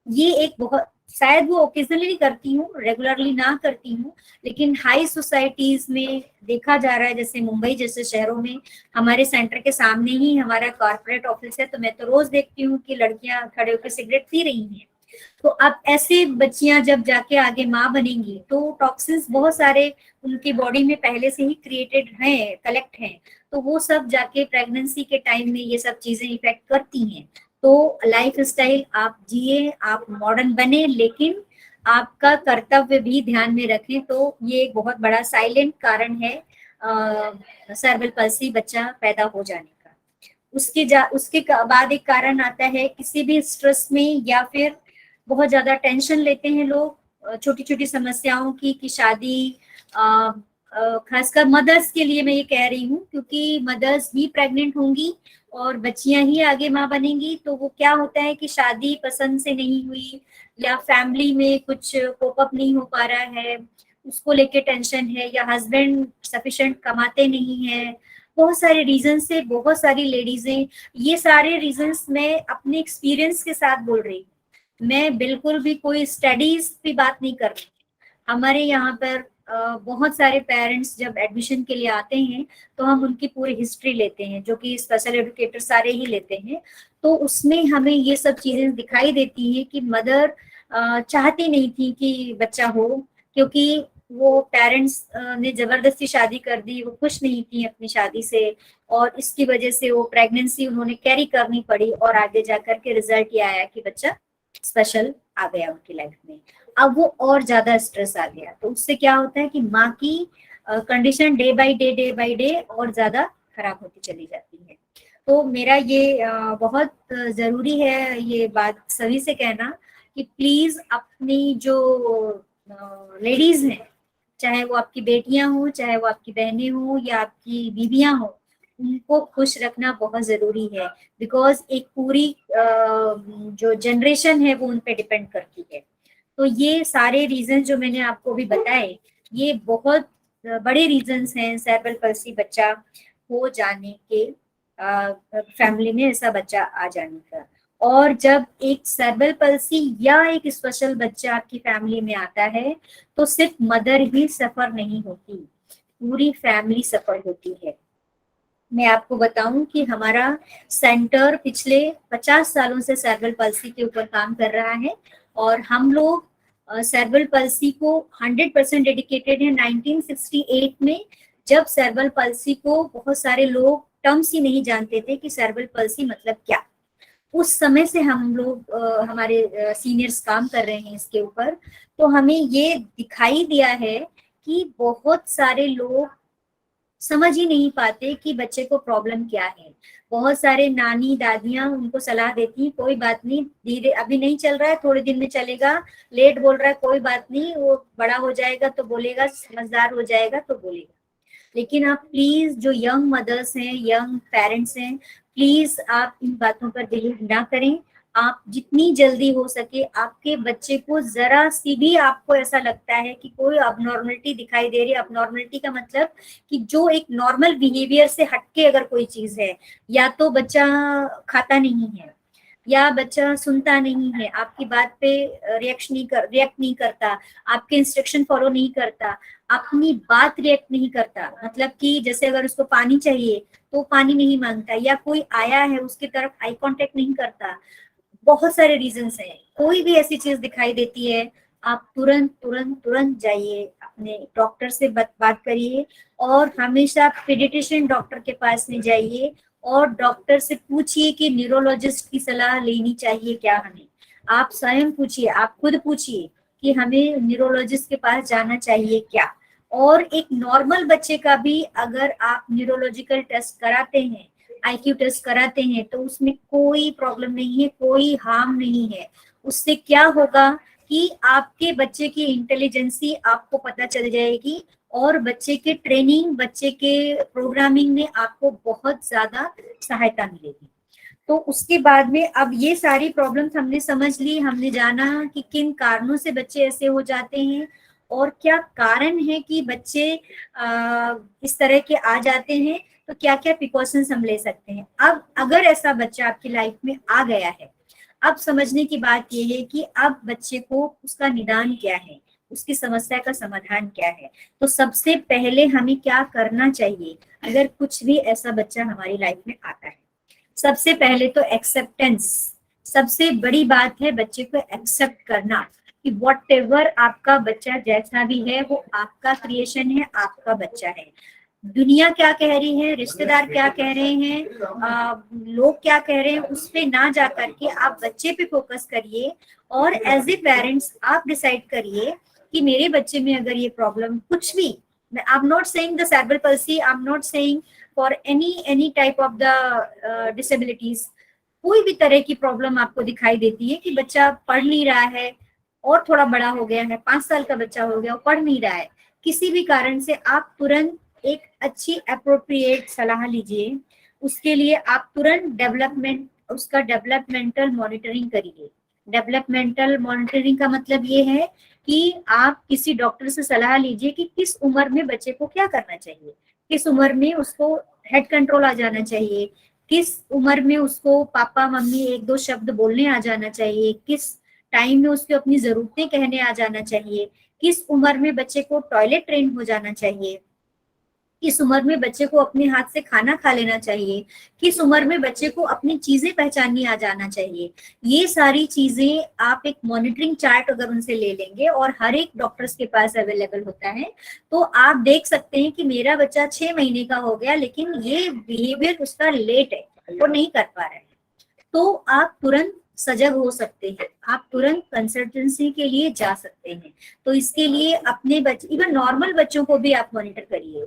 ये एक बहुत शायद वो ओकेजनली करती हूँ, रेगुलरली ना करती हूँ, लेकिन हाई सोसाइटीज में देखा जा रहा है, जैसे मुंबई जैसे शहरों में हमारे सेंटर के सामने ही हमारा कॉर्पोरेट ऑफिस है, तो मैं तो रोज देखती हूँ कि लड़कियां खड़े होकर सिगरेट पी रही हैं। तो अब ऐसे बच्चियां जब जाके आगे माँ बनेंगी तो टॉक्सिन्स बहुत सारे उनकी बॉडी में पहले से ही क्रिएटेड हैं, कलेक्ट हैं, तो वो सब जाके प्रेगनेंसी के टाइम में ये सब चीजें इफेक्ट करती हैं। तो लाइफ स्टाइल आप जिए, आप मॉडर्न बने, लेकिन आपका कर्तव्य भी ध्यान में रखें। तो ये एक बहुत बड़ा साइलेंट कारण है सर्वल पल्सी बच्चा पैदा हो जाने का। उसके बाद एक कारण आता है किसी भी स्ट्रेस में, या फिर बहुत ज्यादा टेंशन लेते हैं लोग छोटी छोटी समस्याओं की, कि शादी, खासकर मदर्स के लिए मैं ये कह रही हूँ, क्योंकि मदर्स भी प्रेग्नेंट होंगी और बच्चियां ही आगे माँ बनेंगी। तो वो क्या होता है कि शादी पसंद से नहीं हुई, या फैमिली में कुछ कोप अप नहीं हो पा रहा है, उसको लेके टेंशन है, या हस्बैंड सफिशिएंट कमाते नहीं है, बहुत सारे रीजन से बहुत सारी लेडीजें, ये सारे रीजंस मैं अपने एक्सपीरियंस के साथ बोल रही हूँ, मैं बिल्कुल भी कोई स्टडीज की बात नहीं कर रही। हमारे यहाँ पर बहुत सारे पेरेंट्स जब एडमिशन के लिए आते हैं तो हम उनकी पूरी हिस्ट्री लेते हैं, जो कि स्पेशल एजुकेटर सारे ही लेते हैं। तो उसमें हमें ये सब चीजें दिखाई देती हैं कि मदर चाहती नहीं थी कि बच्चा हो, क्योंकि वो पेरेंट्स ने जबरदस्ती शादी कर दी, वो खुश नहीं थी अपनी शादी से, और इसकी वजह से वो प्रेगनेंसी उन्होंने कैरी करनी पड़ी, और आगे जाकर के रिजल्ट ये आया कि बच्चा स्पेशल आ गया उनकी लाइफ में। अब वो और ज्यादा स्ट्रेस आ गया, तो उससे क्या होता है कि माँ की कंडीशन डे बाय डे और ज्यादा खराब होती चली जाती है। तो मेरा ये बहुत जरूरी है ये बात सभी से कहना कि प्लीज अपनी जो लेडीज हैं, चाहे वो आपकी बेटियां हो, चाहे वो आपकी बहनें हो, या आपकी बीवियां हो, उनको खुश रखना बहुत जरूरी है, बिकॉज एक पूरी जो जनरेशन है वो उन पे डिपेंड करती है। तो ये सारे रीजन जो मैंने आपको भी बताए, ये बहुत बड़े रीजंस हैं सेरेब्रल पल्सी बच्चा हो जाने के, फैमिली में ऐसा बच्चा आ जाने का। और जब एक सेरेब्रल पल्सी या एक स्पेशल बच्चा आपकी फैमिली में आता है तो सिर्फ मदर ही सफर नहीं होती, पूरी फैमिली सफर होती है। मैं आपको बताऊं कि हमारा सेंटर पिछले 50 सालों से सेरेब्रल पल्सी के ऊपर काम कर रहा है, और हम लोग सेरेब्रल पल्सी को 100% डेडिकेटेड है। 1968 में जब सेरेब्रल पल्सी को बहुत सारे लोग टर्म्स ही नहीं जानते थे कि सेरेब्रल पल्सी मतलब क्या, उस समय से हम लोग हमारे सीनियर्स काम कर रहे हैं इसके ऊपर। तो हमें ये दिखाई दिया है कि बहुत सारे लोग समझ ही नहीं पाते कि बच्चे को प्रॉब्लम क्या है। बहुत सारे नानी दादियां उनको सलाह देती हैं, कोई बात नहीं, धीरे अभी नहीं चल रहा है, थोड़े दिन में चलेगा, लेट बोल रहा है, कोई बात नहीं, वो बड़ा हो जाएगा तो बोलेगा, समझदार हो जाएगा तो बोलेगा। लेकिन आप प्लीज जो यंग मदर्स हैं, यंग पेरेंट्स हैं, प्लीज आप इन बातों पर बिलीव ना करें। आप जितनी जल्दी हो सके आपके बच्चे को, जरा सी भी आपको ऐसा लगता है कि कोई अबनॉर्मलिटी दिखाई दे रही है, अबनॉर्मलिटी का मतलब कि जो एक नॉर्मल बिहेवियर से हटके अगर कोई चीज है, या तो बच्चा खाता नहीं है, या बच्चा सुनता नहीं है, आपकी बात पे रिएक्ट नहीं करता, आपके इंस्ट्रक्शन फॉलो नहीं करता, अपनी बात रिएक्ट नहीं करता, मतलब कि जैसे अगर उसको पानी चाहिए तो पानी नहीं मांगता, या कोई आया है उसकी तरफ आई कांटेक्ट नहीं करता, बहुत सारे रीजंस हैं। कोई भी ऐसी चीज दिखाई देती है, आप तुरंत तुरंत तुरंत जाइए, अपने डॉक्टर से बात करिए, और हमेशा पीडियाट्रिशियन डॉक्टर के पास में जाइए, और डॉक्टर से पूछिए कि न्यूरोलॉजिस्ट की सलाह लेनी चाहिए क्या हमें। आप स्वयं पूछिए, आप खुद पूछिए कि हमें न्यूरोलॉजिस्ट के पास जाना चाहिए क्या। और एक नॉर्मल बच्चे का भी अगर आप न्यूरोलॉजिकल टेस्ट कराते हैं, IQ टेस्ट कराते हैं, तो उसमें कोई प्रॉब्लम नहीं है, कोई हार्म नहीं है। उससे क्या होगा कि आपके बच्चे की इंटेलिजेंसी आपको पता चल जाएगी, और बच्चे के ट्रेनिंग, बच्चे के प्रोग्रामिंग में आपको बहुत ज्यादा सहायता मिलेगी। तो उसके बाद में अब ये सारी प्रॉब्लम्स हमने समझ ली, हमने जाना कि किन कारणों से बच्चे ऐसे हो जाते हैं, और क्या कारण है कि बच्चे इस तरह के आ जाते हैं, तो क्या क्या प्रिकॉशंस हम ले सकते हैं। अब अगर ऐसा बच्चा आपकी लाइफ में आ गया है, अब समझने की बात यह है कि अब बच्चे को उसका निदान क्या है, उसकी समस्या का समाधान क्या है। तो सबसे पहले हमें क्या करना चाहिए अगर कुछ भी ऐसा बच्चा हमारी लाइफ में आता है? सबसे पहले तो एक्सेप्टेंस, सबसे बड़ी बात है बच्चे को एक्सेप्ट करना कि व्हाटएवर आपका बच्चा जैसा भी है वो आपका क्रिएशन है, आपका बच्चा है। दुनिया क्या कह रही है, रिश्तेदार क्या कह रहे हैं, लोग क्या कह रहे हैं, उस पे ना जा करके आप बच्चे पे फोकस करिए और एज ए पेरेंट्स आप डिसाइड करिए कि मेरे बच्चे में अगर ये प्रॉब्लम कुछ भी, I am not saying the cerebral palsy, I am not saying for any type of the disabilities, कोई भी तरह की प्रॉब्लम आपको दिखाई देती है कि बच्चा पढ़ नहीं रहा है और थोड़ा बड़ा हो गया है, 5 साल का बच्चा हो गया और पढ़ नहीं रहा है, किसी भी कारण से आप तुरंत एक अच्छी अप्रोप्रिएट सलाह लीजिए। उसके लिए आप तुरंत उसका डेवलपमेंटल मॉनिटरिंग करिए। डेवलपमेंटल मॉनिटरिंग का मतलब ये है कि आप किसी डॉक्टर से सलाह लीजिए कि किस उम्र में बच्चे को क्या करना चाहिए, किस उम्र में उसको हेड कंट्रोल आ जाना चाहिए, किस उम्र में उसको पापा मम्मी 1-2 शब्द बोलने आ जाना चाहिए, किस टाइम में उसको अपनी जरूरतें कहने आ जाना चाहिए, किस उम्र में बच्चे को टॉयलेट ट्रेन हो जाना चाहिए, किस उम्र में बच्चे को अपने हाथ से खाना खा लेना चाहिए, किस उम्र में बच्चे को अपनी चीजें पहचाननी आ जाना चाहिए। ये सारी चीजें आप एक मॉनिटरिंग चार्ट अगर उनसे ले लेंगे और हर एक डॉक्टर्स के पास अवेलेबल होता है तो आप देख सकते हैं कि मेरा बच्चा 6 महीने का हो गया लेकिन ये बिहेवियर उसका लेट है, वो नहीं कर पा रहा है, तो आप तुरंत सजग हो सकते हैं, आप तुरंत कंसल्टेंसी के लिए जा सकते हैं। तो इसके लिए अपने बच्चे, इवन नॉर्मल बच्चों को भी आप मॉनिटर करिए,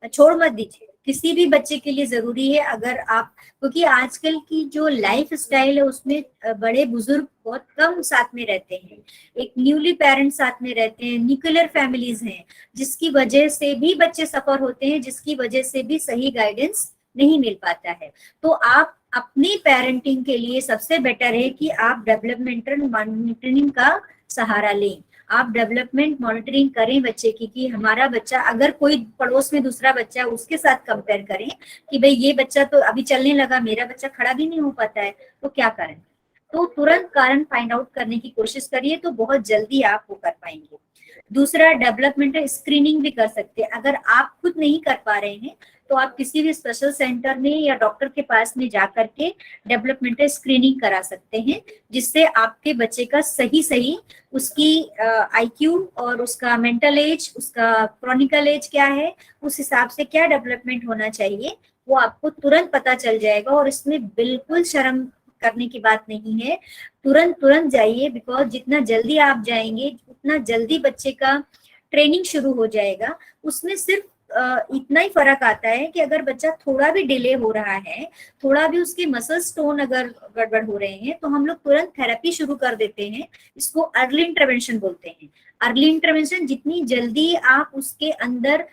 छोड़ मत दीजिए, किसी भी बच्चे के लिए जरूरी है। अगर आप, क्योंकि आजकल की जो लाइफ स्टाइल है उसमें बड़े बुजुर्ग बहुत कम साथ में रहते हैं, एक न्यूली पेरेंट्स साथ में रहते हैं, न्यूक्लियर फैमिलीज हैं, जिसकी वजह से भी बच्चे सफर होते हैं, जिसकी वजह से भी सही गाइडेंस नहीं मिल पाता है। तो आप अपनी पेरेंटिंग के लिए सबसे बेटर है कि आप डेवलपमेंटल मॉनिटरिंग का सहारा लें, आप डेवलपमेंट मॉनिटरिंग करें बच्चे की कि हमारा बच्चा, अगर कोई पड़ोस में दूसरा बच्चा उसके साथ कंपेयर करें कि भाई ये बच्चा तो अभी चलने लगा, मेरा बच्चा खड़ा भी नहीं हो पाता है, तो क्या करें, तो तुरंत कारण फाइंड आउट करने की कोशिश करिए, तो बहुत जल्दी आप वो कर पाएंगे। दूसरा, डेवलपमेंटल स्क्रीनिंग भी कर सकते हैं। अगर आप खुद नहीं कर पा रहे हैं तो आप किसी भी स्पेशल सेंटर में या डॉक्टर के पास में जा करके डेवलपमेंटल स्क्रीनिंग करा सकते हैं, जिससे आपके बच्चे का सही उसकी IQ और उसका मेंटल एज, उसका क्रॉनिकल एज क्या है, उस हिसाब से क्या डेवलपमेंट होना चाहिए वो आपको तुरंत पता चल जाएगा। और इसमें बिल्कुल शर्म करने की बात नहीं है, तुरंत जाइए, बिकॉज जितना जल्दी आप जाएंगे उतना जल्दी बच्चे का ट्रेनिंग शुरू हो जाएगा। उसमें सिर्फ इतना ही फर्क आता है कि अगर बच्चा थोड़ा भी डिले हो रहा है, थोड़ा भी उसके मसल्स टोन अगर गड़बड़ हो रहे हैं, तो हम लोग तुरंत थेरेपी शुरू कर देते हैं। इसको अर्ली इंटरवेंशन बोलते हैं। अर्ली इंटरवेंशन, जितनी जल्दी आप उसके अंदर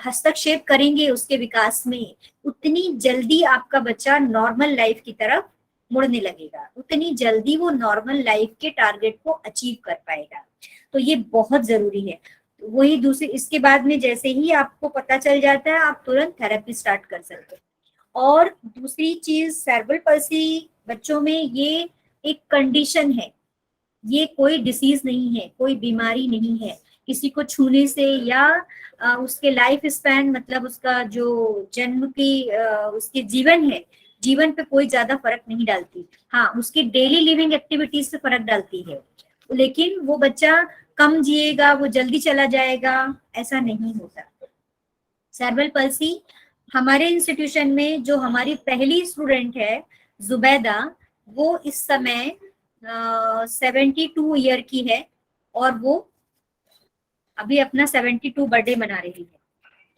हस्तक्षेप करेंगे उसके विकास में, उतनी जल्दी आपका बच्चा नॉर्मल लाइफ की तरफ मुड़ने लगेगा, उतनी जल्दी वो नॉर्मल लाइफ के टारगेट को अचीव कर पाएगा। तो ये बहुत जरूरी है। वही दूसरी, इसके बाद में जैसे ही आपको पता चल जाता है आप तुरंत थेरेपी स्टार्ट कर सकते हैं। और दूसरी चीज, सेरेब्रल पल्सी बच्चों में ये एक कंडीशन है, ये कोई डिसीज नहीं है, कोई बीमारी नहीं है। किसी को छूने से या उसके लाइफ स्पैन, मतलब उसका जो जन्म की उसके जीवन है, जीवन पे कोई ज्यादा फर्क नहीं डालती। हाँ, उसकी डेली लिविंग एक्टिविटीज से फर्क डालती है, लेकिन वो बच्चा कम जिएगा, वो जल्दी चला जाएगा, ऐसा नहीं होता। सेरेब्रल पल्सी हमारे इंस्टीट्यूशन में जो हमारी पहली स्टूडेंट है जुबैदा, वो इस समय 72 ईयर की है और वो अभी अपना 72 बर्थडे मना रही है।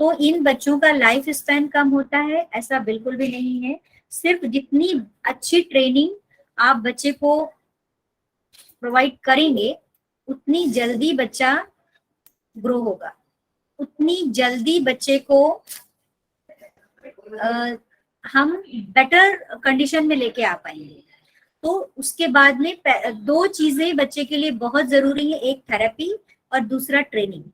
तो इन बच्चों का लाइफ स्पैन कम होता है ऐसा बिल्कुल भी नहीं है। सिर्फ जितनी अच्छी ट्रेनिंग आप बच्चे को प्रोवाइड करेंगे उतनी जल्दी बच्चा ग्रो होगा, उतनी जल्दी बच्चे को हम बेटर कंडीशन में लेके आ पाएंगे। तो उसके बाद में 2 चीजें बच्चे के लिए बहुत जरूरी है, एक थेरेपी और दूसरा ट्रेनिंग।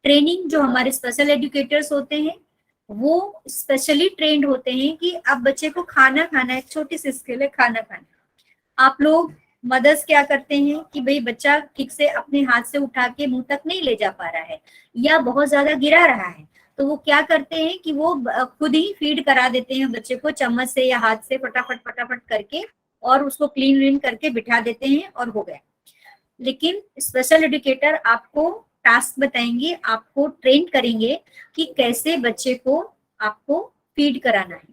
ट्रेनिंग, जो हमारे स्पेशल एजुकेटर्स होते हैं वो स्पेशली ट्रेंड होते हैं कि अब बच्चे को खाना खाना है, छोटी सी स्किल है खाना खाना, आप लोग मदर्स क्या करते हैं कि भाई बच्चा ठीक से अपने हाथ से उठा के मुंह तक नहीं ले जा पा रहा है या बहुत ज्यादा गिरा रहा है, तो वो क्या करते हैं कि वो खुद ही फीड करा देते हैं बच्चे को चम्मच से या हाथ से फटाफट फटाफट करके, और उसको क्लीन करके बिठा देते हैं और हो गया। लेकिन स्पेशल एजुकेटर आपको टास्क बताएंगे, आपको ट्रेन करेंगे कि कैसे बच्चे को आपको फीड कराना है।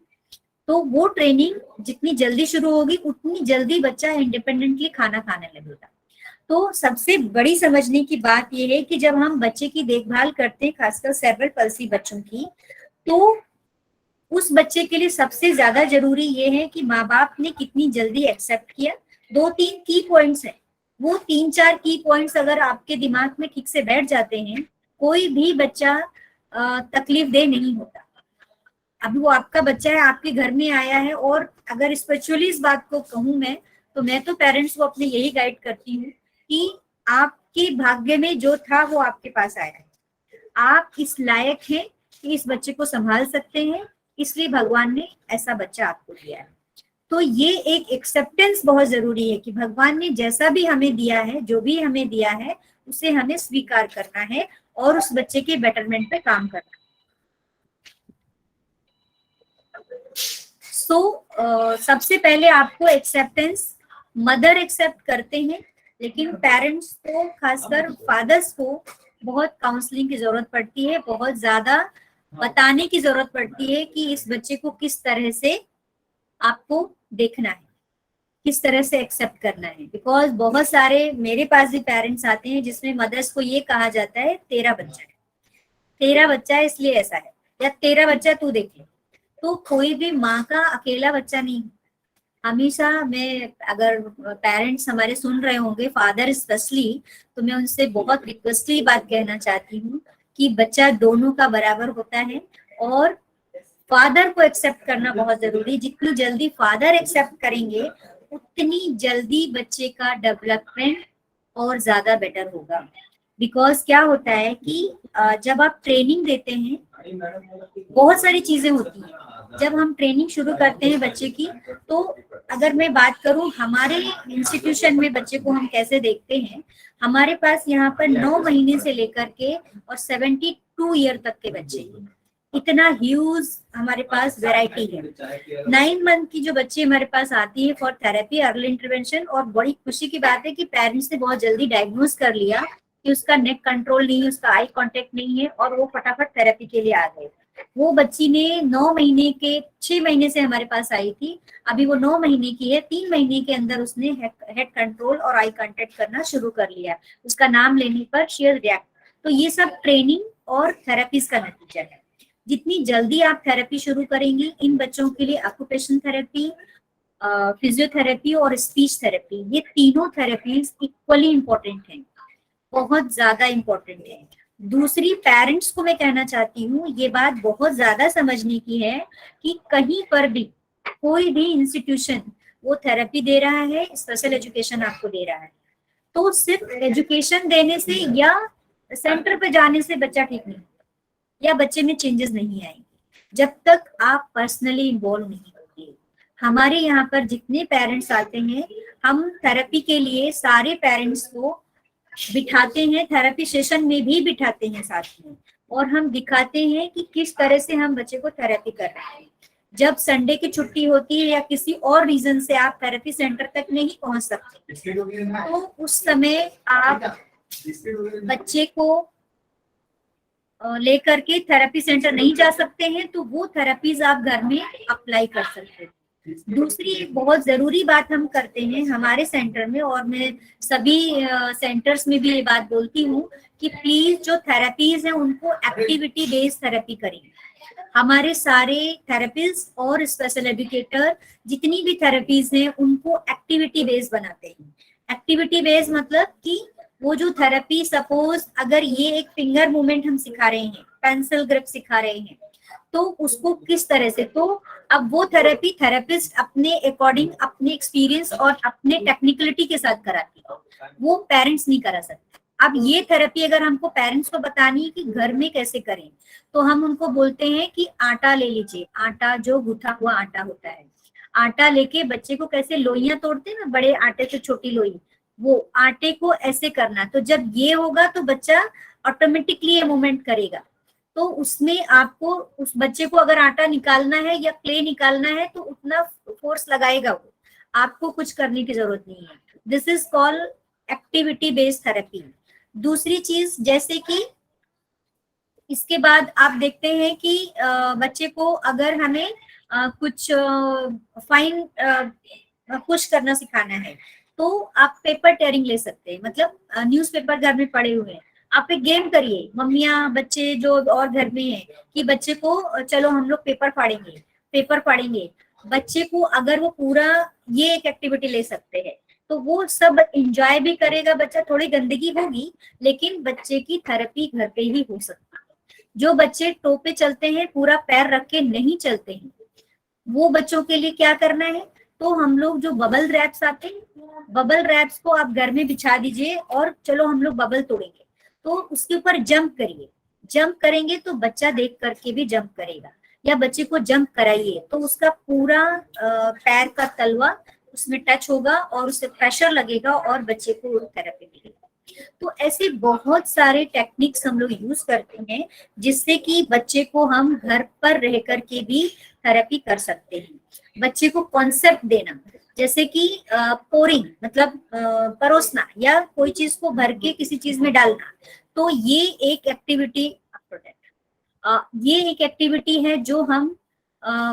तो वो ट्रेनिंग जितनी जल्दी शुरू होगी उतनी जल्दी बच्चा इंडिपेंडेंटली खाना खाने लगेगा। तो सबसे बड़ी समझने की बात यह है कि जब हम बच्चे की देखभाल करते हैं, खासकर सेरेब्रल पल्सी बच्चों की, तो उस बच्चे के लिए सबसे ज्यादा जरूरी ये है कि माँ बाप ने कितनी जल्दी एक्सेप्ट किया। 2-3 की पॉइंट्स हैं, वो 3-4 की पॉइंट्स अगर आपके दिमाग में ठीक से बैठ जाते हैं, कोई भी बच्चा तकलीफ दे नहीं होता। अभी वो आपका बच्चा है, आपके घर में आया है, और अगर स्पिरिचुअली इस बात को कहूँ मैं, तो मैं तो पेरेंट्स को अपने यही गाइड करती हूँ कि आपके भाग्य में जो था वो आपके पास आया है, आप इस लायक हैं कि इस बच्चे को संभाल सकते हैं, इसलिए भगवान ने ऐसा बच्चा आपको दिया है। तो ये एक एक्सेप्टेंस बहुत जरूरी है कि भगवान ने जैसा भी हमें दिया है, जो भी हमें दिया है, उसे हमें स्वीकार करना है और उस बच्चे के बेटरमेंट पे काम करना है। सबसे पहले आपको एक्सेप्टेंस, मदर एक्सेप्ट करते हैं, लेकिन पेरेंट्स को, खासकर फादर्स को बहुत काउंसलिंग की जरूरत पड़ती है, बहुत ज्यादा बताने की जरूरत पड़ती है कि इस बच्चे को किस तरह से आपको देखना है, किस तरह से एक्सेप्ट करना है। बिकॉज बहुत सारे मेरे पास भी पेरेंट्स आते हैं जिसमें मदर्स को ये कहा जाता है तेरा बच्चा है, तेरा बच्चा है इसलिए ऐसा है, या तेरा बच्चा तू देख ले। तो कोई भी माँ का अकेला बच्चा नहीं। हमेशा मैं, अगर पेरेंट्स हमारे सुन रहे होंगे, फादर स्पेशली, तो मैं उनसे बहुत रिक्वेस्टली बात कहना चाहती हूँ कि बच्चा दोनों का बराबर होता है और फादर को एक्सेप्ट करना बहुत जरूरी। जितनी जल्दी फादर एक्सेप्ट करेंगे उतनी जल्दी बच्चे का डेवलपमेंट और ज्यादा बेटर होगा। बिकॉज क्या होता है कि जब आप ट्रेनिंग देते हैं, बहुत सारी चीजें होती हैं। जब हम ट्रेनिंग शुरू करते हैं बच्चे की, तो अगर मैं बात करूं हमारे इंस्टीट्यूशन में बच्चे को हम कैसे देखते हैं, हमारे पास यहाँ पर 9 महीने से लेकर के और 72 ईयर तक के बच्चे हैं। इतना ह्यूज हमारे पास वैरायटी है। 9 मंथ की जो बच्चे हमारे पास आती है फॉर थेरेपी, अर्ली इंटरवेंशन, और बड़ी खुशी की बात है कि पेरेंट्स ने बहुत जल्दी डायग्नोज कर लिया कि उसका नेक कंट्रोल नहीं है, उसका आई कांटेक्ट नहीं है, और वो फटाफट थेरेपी के लिए आ गए। वो बच्ची ने 9 महीने के 6 महीने से हमारे पास आई थी, अभी वो 9 महीने की है। 3 महीने के अंदर उसने हेड कंट्रोल और आई कांटेक्ट करना शुरू कर लिया। उसका नाम लेने पर शी रिएक्ट। तो ये सब ट्रेनिंग और थेरेपीज का नतीजा है। जितनी जल्दी आप थेरेपी शुरू करेंगे, इन बच्चों के लिए ऑक्यूपेशन थेरेपी, फिजियोथेरेपी और स्पीच थेरेपी, ये तीनों थेरेपीज इक्वली इम्पोर्टेंट हैं, बहुत ज्यादा इम्पोर्टेंट है। दूसरी, पेरेंट्स को मैं कहना चाहती हूँ, ये बात बहुत ज्यादा समझने की है कि कहीं पर भी कोई भी इंस्टीट्यूशन वो थेरेपी दे रहा है, स्पेशल एजुकेशन आपको दे रहा है, तो सिर्फ एजुकेशन देने से या सेंटर पे जाने से बच्चा ठीक नहीं या बच्चे में चेंजेस नहीं आएंगे जब तक आप पर्सनली इन्वॉल्व नहीं होंगे। हमारे यहाँ पर जितने पेरेंट्स आते हैं, हम थेरेपी के लिए सारे पेरेंट्स को बिठाते हैं, थेरेपी सेशन में भी बिठाते हैं साथ में, और हम दिखाते हैं कि किस तरह से हम बच्चे को थेरेपी कर रहे हैं। जब संडे की छुट्टी होती है या किसी और रीजन से आप थेरेपी सेंटर तक नहीं पहुंच सकते, तो उस समय आप बच्चे को लेकर के थेरेपी सेंटर नहीं जा सकते हैं, तो वो थेरेपीज आप घर में अप्लाई कर सकते हैं। दूसरी एक बहुत जरूरी बात हम करते हैं हमारे सेंटर में, और मैं सभी सेंटर्स में भी ये बात बोलती हूँ कि प्लीज जो थेरेपीज हैं उनको एक्टिविटी बेस्ड थेरेपी करें। हमारे सारे थेरेपिस्ट और स्पेशल एजुकेटर जितनी भी थेरेपीज हैं उनको एक्टिविटी बेस्ड बनाते हैं। एक्टिविटी बेस्ड मतलब कि वो जो थेरेपी, सपोज अगर ये एक फिंगर मूवमेंट हम सिखा रहे हैं, पेंसिल ग्रिप सिखा रहे हैं, तो उसको किस तरह से, तो अब वो थेरेपी थेरेपिस्ट अपने अकॉर्डिंग, अपने एक्सपीरियंस और अपने टेक्निकलिटी के साथ कराती है, वो पेरेंट्स नहीं करा सकते। अब ये थेरेपी अगर हमको पेरेंट्स को बतानी है कि घर में कैसे करें, तो हम उनको बोलते हैं कि आटा ले लीजिए, आटा जो गूथा हुआ आटा होता है, आटा लेके बच्चे को कैसे लोइयां तोड़ते हैं ना, बड़े आटे से छोटी लोई, वो आटे को ऐसे करना। तो जब ये होगा तो बच्चा ऑटोमेटिकली ये मूवमेंट करेगा। तो उसमें आपको उस बच्चे को अगर आटा निकालना है या क्ले निकालना है तो उतना फोर्स लगाएगा वो, आपको कुछ करने की जरूरत नहीं है। This is called activity based therapy. दूसरी चीज जैसे कि इसके बाद आप देखते हैं कि बच्चे को अगर हमें कुछ फाइन पुश करना सिखाना है तो आप पेपर टेयरिंग ले सकते हैं। मतलब न्यूज़पेपर घर में पड़े हुए हैं, आप एक गेम करिए मम्मियाँ बच्चे जो और घर में हैं कि बच्चे को चलो हम लोग पेपर पढ़ेंगे। बच्चे को अगर वो पूरा ये एक एक्टिविटी ले सकते हैं तो वो सब एंजॉय भी करेगा बच्चा। थोड़ी गंदगी होगी लेकिन बच्चे की थेरेपी घर पे ही हो सकती है। जो बच्चे टो पे चलते हैं, पूरा पैर रख के नहीं चलते हैं, वो बच्चों के लिए क्या करना है, तो हम लोग जो बबल रैप्स आते हैं, बबल रैप्स को आप घर में बिछा दीजिए और चलो हम लोग बबल तोड़ेंगे, तो उसके ऊपर जंप करिए। जंप करेंगे तो बच्चा देख करके भी जंप करेगा, या बच्चे को जंप कराइए तो उसका पूरा पैर का तलवा उसमें टच होगा और उससे प्रेशर लगेगा और बच्चे को थेरेपी मिलेगी। तो ऐसे बहुत सारे टेक्निक्स हम लोग यूज करते हैं जिससे कि बच्चे को हम घर पर रह करके भी थेरेपी कर सकते हैं। बच्चे को कॉन्सेप्ट देना, जैसे कि पोरिंग मतलब परोसना या कोई चीज को भर के किसी चीज में डालना, तो ये एक एक्टिविटी है जो हम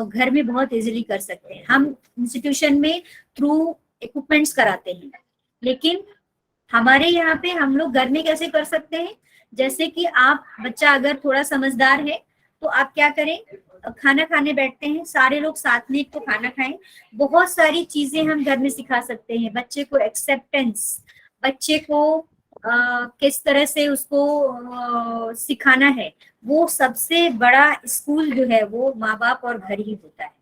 घर में बहुत इजीली कर सकते हैं। हम इंस्टीट्यूशन में थ्रू इक्विपमेंट्स कराते हैं, लेकिन हमारे यहाँ पे हम लोग घर में कैसे कर सकते हैं, जैसे कि आप बच्चा अगर थोड़ा समझदार है तो आप क्या करें, खाना खाने बैठते हैं, सारे लोग साथ में तो खाना खाएं। बहुत सारी चीजें हम घर में सिखा सकते हैं बच्चे को। एक्सेप्टेंस, बच्चे को किस तरह से उसको सिखाना है, वो सबसे बड़ा स्कूल जो है वो माँ बाप और घर ही होता है।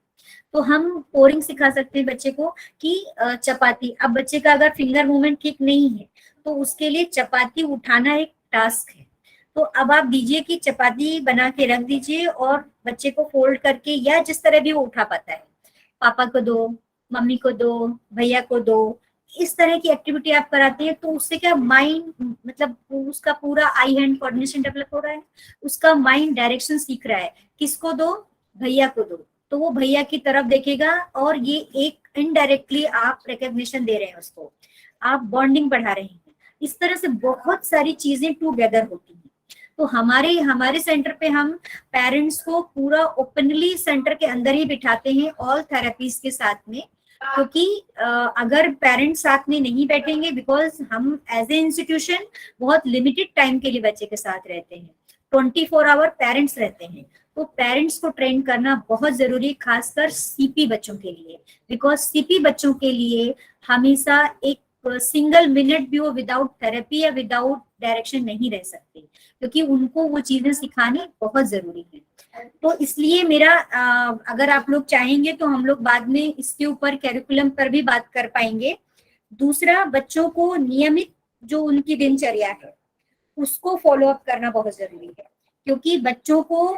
तो हम पोरिंग सिखा सकते हैं बच्चे को कि चपाती, अब बच्चे का अगर फिंगर मूवमेंट ठीक नहीं है तो उसके लिए चपाती उठाना एक टास्क है। तो अब आप दीजिए कि चपाती बना के रख दीजिए और बच्चे को फोल्ड करके या जिस तरह भी वो उठा पाता है, पापा को दो, मम्मी को दो, भैया को दो, इस तरह की एक्टिविटी आप कराते हैं तो उससे क्या माइंड मतलब उसका पूरा आई हैंड कोऑर्डिनेशन डेवलप हो रहा है, उसका माइंड डायरेक्शन सीख रहा है, किसको दो, भैया को दो, तो वो भैया की तरफ देखेगा और ये एक इनडायरेक्टली आप रिकॉग्निशन दे रहे हैं उसको, आप बॉन्डिंग बढ़ा रहे हैं। इस तरह से बहुत सारी चीजें टूगेदर होती हैं। तो हमारे सेंटर पे हम पेरेंट्स को पूरा ओपनली सेंटर के अंदर ही बिठाते हैं ऑल थेरेपीज के साथ में, क्योंकि अगर पेरेंट्स साथ में नहीं बैठेंगे, बिकॉज हम एज ए इंस्टीट्यूशन बहुत लिमिटेड टाइम के लिए बच्चे के साथ रहते हैं, 24 आवर पेरेंट्स रहते हैं, तो पेरेंट्स को ट्रेन करना बहुत जरूरी, खासकर सीपी बच्चों के लिए, बिकॉज सीपी बच्चों के लिए हमेशा एक सिंगल मिनट भी वो विदाउट थेरेपी या विदाउट डायरेक्शन नहीं रह सकते, क्योंकि उनको वो चीजें सिखानी बहुत जरूरी है। तो इसलिए मेरा अगर आप लोग चाहेंगे तो हम लोग बाद में इसके ऊपर कैरिकुलम पर भी बात कर पाएंगे। दूसरा, बच्चों को नियमित जो उनकी दिनचर्या है उसको फॉलो अप करना बहुत जरूरी है, क्योंकि बच्चों को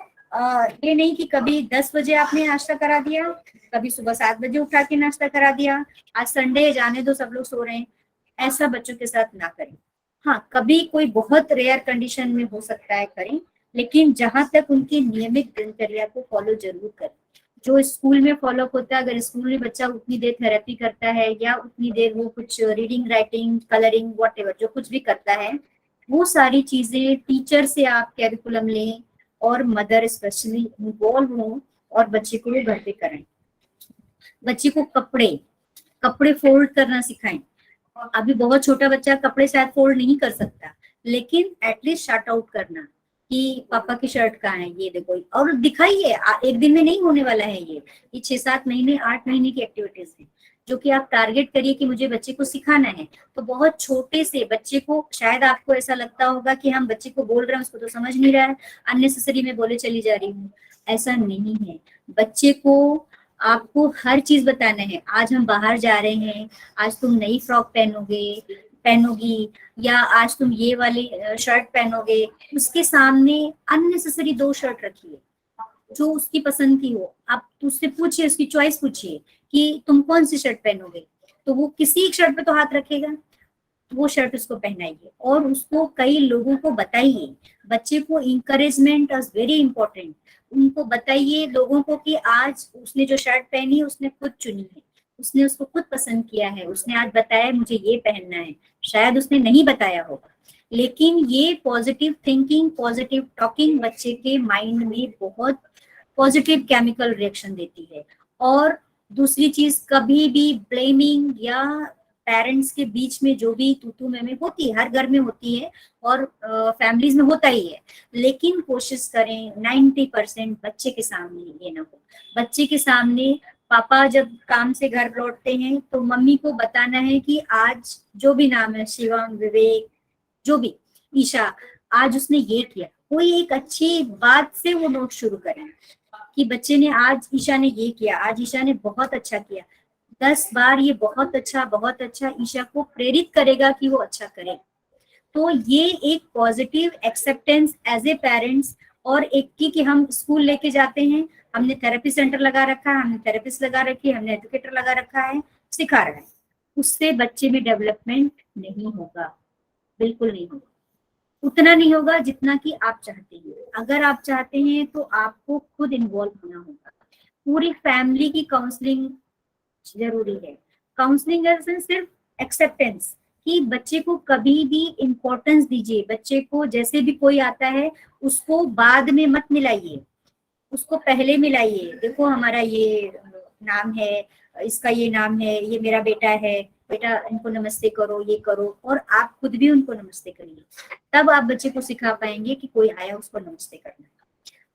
ये नहीं कि कभी 10 बजे आपने नाश्ता करा दिया, कभी सुबह 7 बजे उठा के नाश्ता करा दिया, आज संडे जाने दो सब लोग सो रहे हैं, ऐसा बच्चों के साथ ना करें। हाँ, कभी कोई बहुत रेयर कंडीशन में हो सकता है करें, लेकिन जहां तक उनकी नियमित दिनचर्या को फॉलो जरूर करें। जो स्कूल में फॉलो होता है, अगर स्कूल में बच्चा उतनी देर थेरेपी करता है या उतनी देर वो कुछ रीडिंग, राइटिंग, कलरिंग, व्हाटएवर जो कुछ भी करता है, वो सारी चीजें टीचर से आप कैरिकुलम लें और मदर स्पेशली इन्वॉल्व हो और बच्चे को वो घर पे कराएं। बच्चे को कपड़े फोल्ड करना सिखाएं। अभी बहुत छोटा बच्चा कपड़े शायद फोल्ड नहीं कर सकता, लेकिन एटलीस्ट शार्ट आउट करना कि पापा की शर्ट कहाँ है, ये देखो, और दिखाइए। एक दिन में नहीं होने वाला है ये 6-7 महीने 8 महीने की एक्टिविटीज है जो कि आप टारगेट करिए कि मुझे बच्चे को सिखाना है। तो बहुत छोटे से बच्चे को, शायद आपको ऐसा लगता होगा कि हम बच्चे को बोल रहे हैं उसको तो समझ नहीं रहा है, अननेसेसरी में बोले चली जा रही हूँ, ऐसा नहीं है। बच्चे को आपको हर चीज बताना है। आज हम बाहर जा रहे हैं, आज तुम नई फ्रॉक पहनोगी या आज तुम ये वाली शर्ट पहनोगे, उसके सामने अननेसेसरी 2 शर्ट रखिए, जो उसकी पसंद की हो, आप उससे पूछिए, उसकी चॉइस पूछिए कि तुम कौन सी शर्ट पहनोगे, तो वो किसी एक शर्ट पे तो हाथ रखेगा, वो शर्ट उसको पहनाइए और उसको कई लोगों को बताइए। बच्चे को इंकरेजमेंट इज वेरी इंपॉर्टेंट। उनको बताइए लोगों को कि आज उसने जो शर्ट पहनी उसने खुद चुनी है, उसने उसको खुद पसंद किया है, उसने आज बताया मुझे ये पहनना है। शायद उसने नहीं बताया होगा, लेकिन ये पॉजिटिव थिंकिंग, पॉजिटिव टॉकिंग बच्चे के माइंड में बहुत पॉजिटिव केमिकल रिएक्शन देती है। और दूसरी चीज, कभी भी ब्लेमिंग या पेरेंट्स के बीच में जो भी तू मैं होती है, हर घर में होती है और फैमिलीज में होता ही है, लेकिन कोशिश करें 90% बच्चे के सामने ये ना हो। बच्चे के सामने पापा जब काम से घर लौटते हैं तो मम्मी को बताना है कि आज जो भी नाम है, शिवम, विवेक, जो भी, ईशा, आज उसने ये किया। कोई एक अच्छी बात से वो नोट शुरू करें कि बच्चे ने आज, ईशा ने ये किया, आज ईशा ने बहुत अच्छा किया। 10 बार ये बहुत अच्छा ईशा को प्रेरित करेगा कि वो अच्छा करे। तो ये एक positive acceptance as a parents, और एक कि हम स्कूल लेके जाते हैं, हमने थेरेपी सेंटर लगा रखा है, हमने थेरेपिस्ट लगा रखी है, हमने एजुकेटर लगा रखा है, सिखा रहा है, उससे बच्चे में डेवलपमेंट नहीं होगा, बिल्कुल नहीं होगा। उतना नहीं होगा जितना कि आप चाहते हैं। अगर आप चाहते हैं तो आपको खुद इन्वॉल्व होना होगा। पूरी फैमिली की काउंसलिंग जरूरी है। काउंसलिंग सिर्फ एक्सेप्टेंस, कि बच्चे को कभी भी इम्पोर्टेंस दीजिए। बच्चे को जैसे भी कोई आता है उसको बाद में मत मिलाइए, उसको पहले मिलाइए। देखो हमारा ये नाम है, इसका ये नाम है, ये मेरा बेटा है, बेटा इनको नमस्ते करो, ये करो, और आप खुद भी उनको नमस्ते करिए। तब आप बच्चे को सिखा पाएंगे कि कोई आया उसको नमस्ते करना।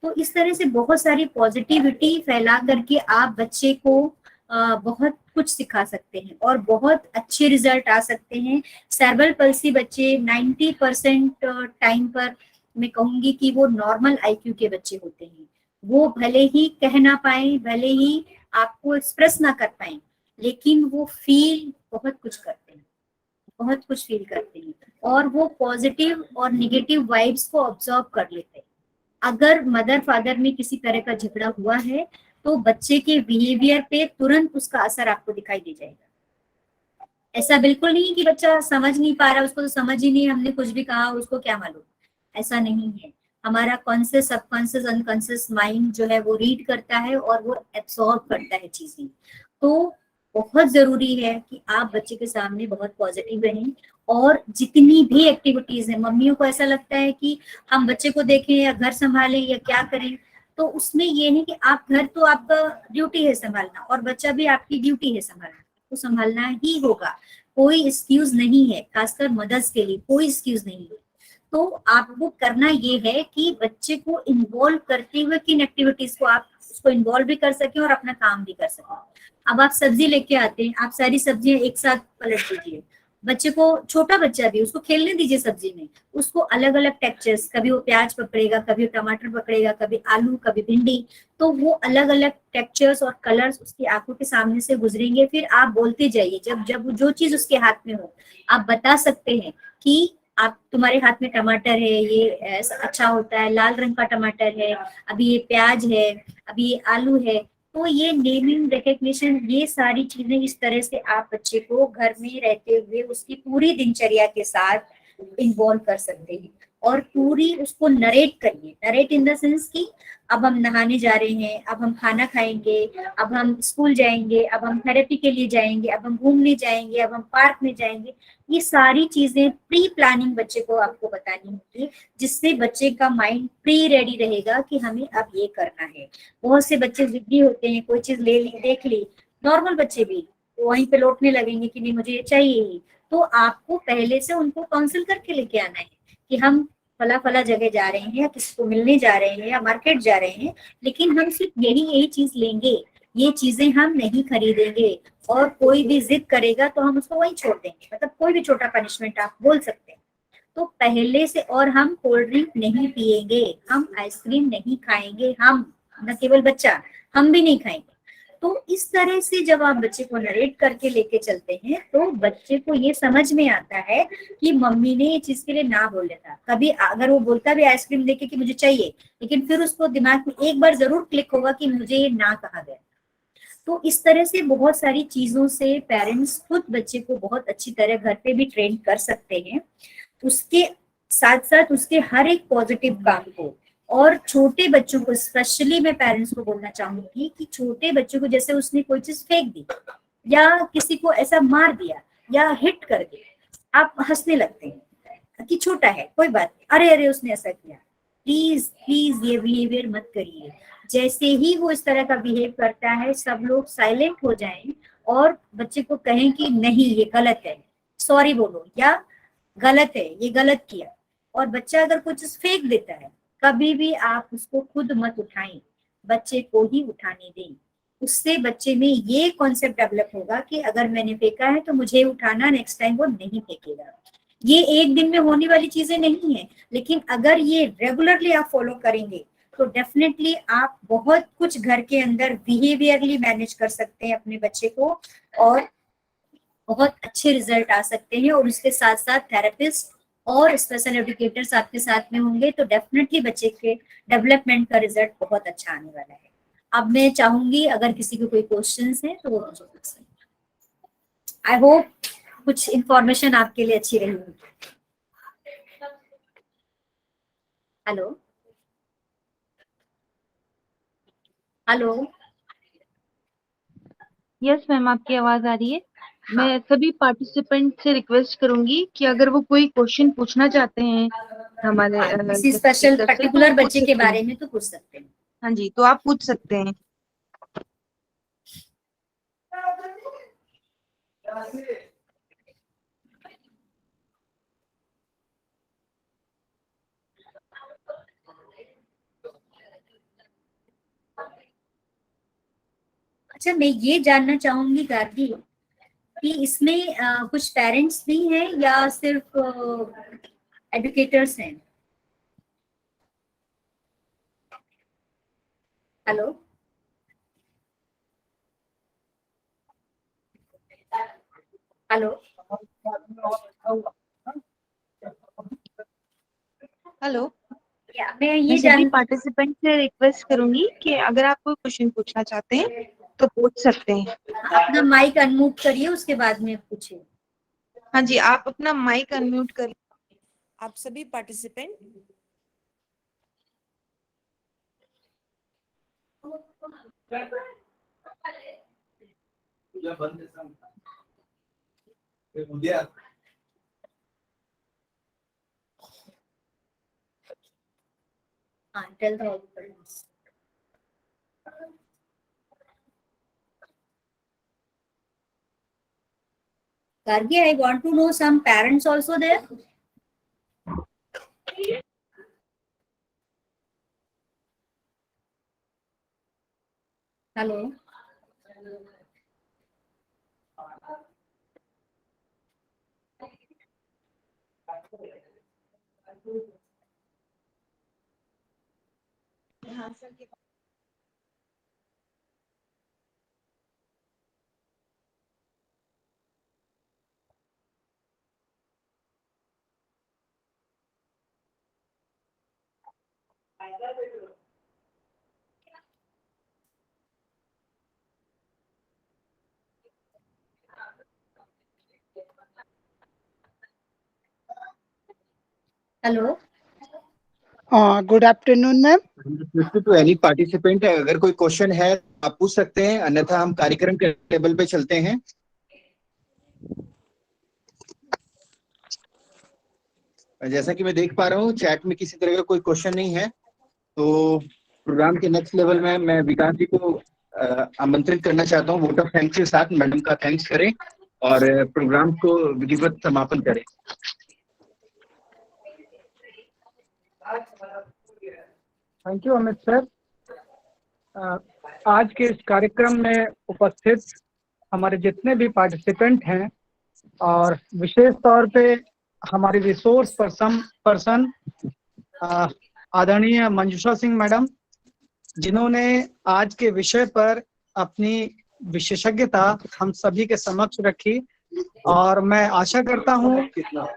तो इस तरह से बहुत सारी पॉजिटिविटी फैला करके आप बच्चे को बहुत कुछ सिखा सकते हैं और बहुत अच्छे रिजल्ट आ सकते हैं। सेरेब्रल पल्सी बच्चे 90% टाइम पर मैं कहूंगी कि वो नॉर्मल आईक्यू के बच्चे होते हैं। वो भले ही कह ना पाए, भले ही आपको एक्सप्रेस ना कर पाए, लेकिन वो फील बहुत कुछ करते हैं, बहुत कुछ फील करते हैं, और वो पॉजिटिव और निगेटिव वाइब्स को ऑब्जर्व कर लेते हैं। अगर मदर फादर में किसी तरह का झगड़ा हुआ है तो बच्चे के बिहेवियर पे तुरंत उसका असर आपको दिखाई दे जाएगा। ऐसा बिल्कुल नहीं कि बच्चा समझ नहीं पा रहा, उसको तो समझ ही नहीं, हमने कुछ भी कहा उसको क्या मालूम, ऐसा नहीं है। हमारा कॉन्शियस, सबकॉन्शियस, अनकॉन्शियस माइंड जो है वो रीड करता है और वो एब्सॉर्ब करता है चीजें। तो बहुत जरूरी है कि आप बच्चे के सामने बहुत पॉजिटिव रहें, और जितनी भी एक्टिविटीज है, मम्मियों को ऐसा लगता है कि हम बच्चे को देखें या घर संभालें या क्या करें, तो उसमें ये है कि आप घर तो आपका ड्यूटी है संभालना, और बच्चा भी आपकी ड्यूटी है संभालना, तो संभालना ही होगा। कोई एक्सक्यूज नहीं है, खासकर मदर्स के लिए कोई एक्सक्यूज नहीं है। तो आपको करना ये है कि बच्चे को इन्वॉल्व करते हुए किन एक्टिविटीज को आप उसको इन्वॉल्व भी कर सकें और अपना काम भी कर सकें। अब आप सब्जी लेके आते हैं, आप सारी सब्जियां एक साथ पलट दीजिए, बच्चे को, छोटा बच्चा भी, उसको खेलने दीजिए सब्जी में, उसको अलग अलग टेक्सचर्स, कभी वो प्याज पकड़ेगा, कभी टमाटर पकड़ेगा, कभी आलू, कभी भिंडी, तो वो अलग अलग टेक्सचर्स और कलर्स उसकी आंखों के सामने से गुजरेंगे। फिर आप बोलते जाइए, जब जब जो चीज उसके हाथ में हो आप बता सकते हैं कि आप, तुम्हारे हाथ में टमाटर है, ये अच्छा होता है, लाल रंग का टमाटर है, अभी ये प्याज है, अभी ये आलू है। तो ये नेमिंग, रिकग्निशन, ये सारी चीजें इस तरह से आप बच्चे को घर में रहते हुए उसकी पूरी दिनचर्या के साथ इन्वॉल्व कर सकते हैं, और पूरी उसको नरेट करिए। नरेट इन द सेंस कि अब हम नहाने जा रहे हैं, अब हम खाना खाएंगे, अब हम स्कूल जाएंगे, अब हम थेरेपी के लिए जाएंगे, अब हम घूमने जाएंगे, अब हम पार्क में जाएंगे। ये सारी चीजें प्री प्लानिंग बच्चे को आपको बतानी होगी, जिससे बच्चे का माइंड प्री रेडी रहेगा कि हमें अब ये करना है। बहुत से बच्चे जिद्दी होते हैं, कोई चीज ले ली, देख ली, नॉर्मल बच्चे भी तो वहीं पे लौटने लगेंगे कि नहीं मुझे ये चाहिए ही। तो आपको पहले से उनको काउंसिल करके लेके आना है कि हम फला फला जगह जा रहे हैं, या किसी को मिलने जा रहे हैं, या मार्केट जा रहे हैं, लेकिन हम सिर्फ यही चीज लेंगे, ये चीजें हम नहीं खरीदेंगे, और कोई भी जिद करेगा तो हम उसको वहीं छोड़ देंगे। मतलब कोई भी छोटा पनिशमेंट आप बोल सकते हैं। तो पहले से, और हम कोल्ड ड्रिंक नहीं पिएंगे, हम आइसक्रीम नहीं खाएंगे, हम, न केवल बच्चा, हम भी नहीं खाएंगे। तो इस तरह से जब आप बच्चे को नरेट करके लेके चलते हैं तो बच्चे को ये समझ में आता है कि मम्मी ने ये चीज के लिए ना बोला था। कभी अगर वो बोलता भी आइसक्रीम देके कि मुझे चाहिए, लेकिन फिर उसको दिमाग में एक बार जरूर क्लिक होगा कि मुझे ये ना कहा गया। तो इस तरह से बहुत सारी चीजों से पेरेंट्स खुद बच्चे को बहुत अच्छी तरह घर पे भी ट्रेन कर सकते हैं, उसके साथ साथ उसके हर एक पॉजिटिव काम को। और छोटे बच्चों को स्पेशली मैं पेरेंट्स को बोलना चाहूंगी कि छोटे बच्चों को जैसे उसने कोई चीज फेंक दी या किसी को ऐसा मार दिया या हिट कर दिया, आप हंसने लगते हैं कि छोटा है कोई बात नहीं, अरे अरे उसने ऐसा किया। प्लीज प्लीज ये बिहेवियर मत करिए। जैसे ही वो इस तरह का बिहेव करता है सब लोग साइलेंट हो जाएं और बच्चे को कहें कि नहीं ये गलत है, सॉरी बोलो, या गलत है ये गलत किया। और बच्चा अगर कुछ फेंक देता है कभी भी आप उसको खुद मत उठाएं, बच्चे को ही उठाने दें। उससे बच्चे में ये कॉन्सेप्ट डेवलप होगा कि अगर मैंने फेंका है तो मुझे उठाना, नेक्स्ट टाइम वो नहीं फेंकेगा। ये एक दिन में होने वाली चीजें नहीं है, लेकिन अगर ये रेगुलरली आप फॉलो करेंगे तो डेफिनेटली आप बहुत कुछ घर के अंदर बिहेवियरली मैनेज कर सकते हैं अपने बच्चे को और बहुत अच्छे रिजल्ट आ सकते हैं। और उसके साथ साथ थेरेपिस्ट और स्पेशल एजुकेटर्स आपके साथ में होंगे तो डेफिनेटली बच्चे के डेवलपमेंट का रिजल्ट बहुत अच्छा आने वाला है। अब मैं चाहूंगी अगर किसी को कोई क्वेश्चंस है तो वो मुझे पूछ सकते हैं। आई होप कुछ इंफॉर्मेशन आपके लिए अच्छी रही होगी। Hello hello.
यस मैम, आपकी आवाज आ रही है। मैं सभी पार्टिसिपेंट से रिक्वेस्ट करूंगी कि अगर वो कोई क्वेश्चन पूछना चाहते हैं हमारे
किसी स्पेशल पर्टिकुलर बच्चे के बारे में तो पूछ सकते हैं।
हाँ जी, तो आप पूछ सकते हैं।
अच्छा, मैं ये जानना चाहूंगी गार्गी कि इसमें कुछ पेरेंट्स भी हैं या सिर्फ एजुकेटर्स हैं? हेलो हेलो
हेलो,
मैं ये
मैं सभी
जान
पार्टिसिपेंट से रिक्वेस्ट करूंगी कि अगर आप कोई क्वेश्चन पूछना चाहते हैं तो पूछ सकते हैं।
अपना माइक अनम्यूट करिए, उसके बाद में पूछिए।
हाँ जी, आप अपना माइक अनम्यूट करिए। आप सभी participant
tell the all parents. Gargi, I want to know some parents also there. Hello. Hello.
Good afternoon ma'am.
To any participant, अगर कोई क्वेश्चन है आप पूछ सकते हैं, अन्यथा हम कार्यक्रम के टेबल पे चलते हैं। जैसा कि मैं देख पा रहा हूँ चैट में किसी तरह का कोई क्वेश्चन नहीं है, तो प्रोग्राम के नेक्स्ट लेवल में मैं विकास जी को आमंत्रित करना चाहता हूँ। वोट ऑफ थैंक्स के साथ मैडम का थैंक्स करें और प्रोग्राम को विधिवत समापन करें।
Thank you Amit sir. आज के इस कार्यक्रम में उपस्थित हमारे जितने भी पार्टिसिपेंट हैं और विशेष तौर पे हमारी रिसोर्स पर्सन आदरणीय मंजुषा सिंह मैडम, जिन्होंने आज के विषय पर अपनी विशेषज्ञता हम सभी के समक्ष रखी और मैं आशा करता हूं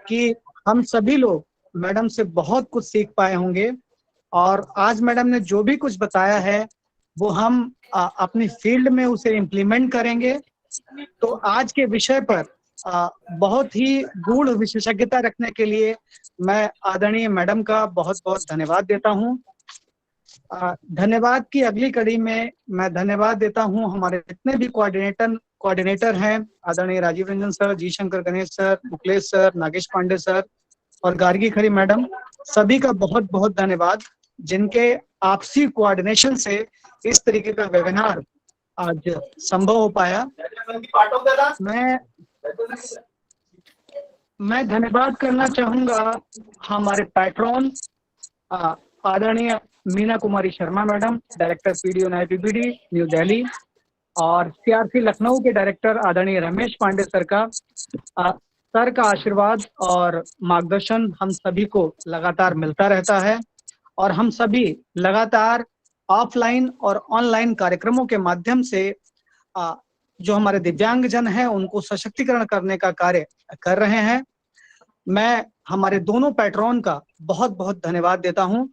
कि हम सभी लोग मैडम से बहुत कुछ सीख पाए होंगे और आज मैडम ने जो भी कुछ बताया है वो हम अपनी फील्ड में उसे इम्प्लीमेंट करेंगे। तो आज के विषय पर बहुत ही गूढ़ विशेषज्ञता रखने के लिए मैं आदरणीय मैडम का बहुत बहुत धन्यवाद देता हूं। धन्यवाद की अगली कड़ी में मैं धन्यवाद देता हूं हमारे जितने भी कोऑर्डिनेटर हैं, आदरणीय Rajiv Ranjan sir, G Shankar Ganesh sir, Muklesh sir, Nagesh Pandey sir और गार्गी खरी मैडम, सभी का बहुत बहुत धन्यवाद जिनके आपसी कोऑर्डिनेशन से इस तरीके का वेबिनार आज संभव हो पाया। मैं धन्यवाद करना चाहूंगा हमारे पैट्रॉन आदरणीय Meena Kumari Sharma madam, director PDO NIPBD New Delhi, और CRC लखनऊ के डायरेक्टर आदरणीय रमेश पांडे सर का आशीर्वाद और मार्गदर्शन हम सभी को लगातार मिलता रहता है और हम सभी लगातार ऑफलाइन और ऑनलाइन कार्यक्रमों के माध्यम से जो हमारे दिव्यांगजन हैं उनको सशक्तिकरण करने का कार्य कर रहे हैं। मैं हमारे दोनों पैट्रॉन का बहुत बहुत धन्यवाद देता हूं।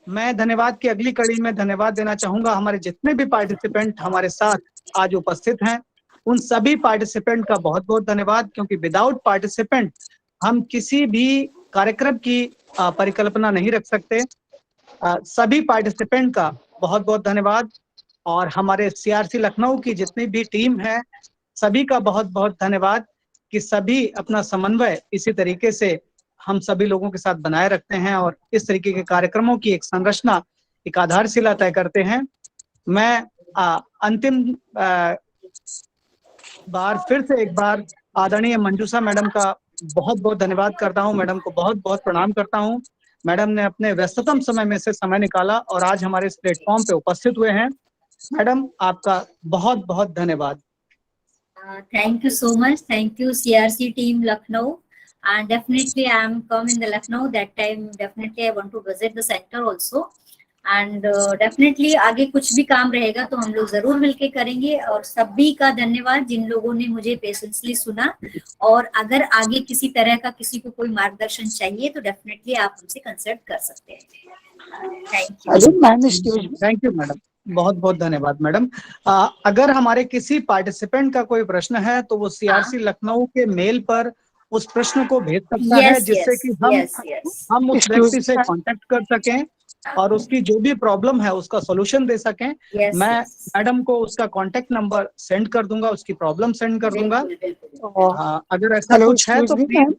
मैं धन्यवाद की अगली कड़ी में धन्यवाद देना चाहूंगा हमारे जितने भी पार्टिसिपेंट हमारे साथ आज उपस्थित हैं, उन सभी पार्टिसिपेंट का बहुत बहुत धन्यवाद, क्योंकि विदाउट पार्टिसिपेंट हम किसी भी कार्यक्रम की परिकल्पना नहीं रख सकते। सभी पार्टिसिपेंट का बहुत बहुत धन्यवाद और हमारे CRC लखनऊ की जितनी भी टीम है सभी का बहुत बहुत धन्यवाद कि सभी अपना समन्वय इसी तरीके से हम सभी लोगों के साथ बनाए रखते हैं और इस तरीके के कार्यक्रमों की एक संरचना, एक आधारशिला तय करते हैं। मैं अंतिम बार फिर से एक बार आदरणीय मंजूषा मैडम का बहुत बहुत धन्यवाद करता हूं। मैडम को बहुत बहुत प्रणाम करता हूं। मैडम ने अपने व्यस्ततम समय में से समय निकाला और आज हमारे इस प्लेटफॉर्म पे उपस्थित हुए हैं। मैडम आपका बहुत बहुत धन्यवाद।
Thank you so much. Thank you CRC team Lucknow. And definitely I am come in the Lucknow that time. Definitely I want to visit the center also. And definitely आगे कुछ भी काम रहेगा तो हम लोग जरूर मिलके करेंगे। और सभी का धन्यवाद जिन लोगों ने मुझे पेशेंसली सुना, और अगर आगे किसी तरह का किसी को कोई मार्गदर्शन चाहिए तो डेफिनेटली आप हमसे कंसल्ट कर सकते हैं।
थैंक यू मैडम, बहुत बहुत धन्यवाद मैडम। अगर हमारे किसी पार्टिसिपेंट का कोई प्रश्न है तो वो CRC लखनऊ के मेल पर उस प्रश्न को भेज सकता है, जिससे कि हम उस व्यक्ति से कांटेक्ट कर सकें और उसकी जो भी प्रॉब्लम है उसका सॉल्यूशन दे सकें। मैं मैडम को उसका कांटेक्ट नंबर सेंड कर दूंगा, उसकी प्रॉब्लम सेंड कर दूंगा। अगर ऐसा कुछ है तो प्लीज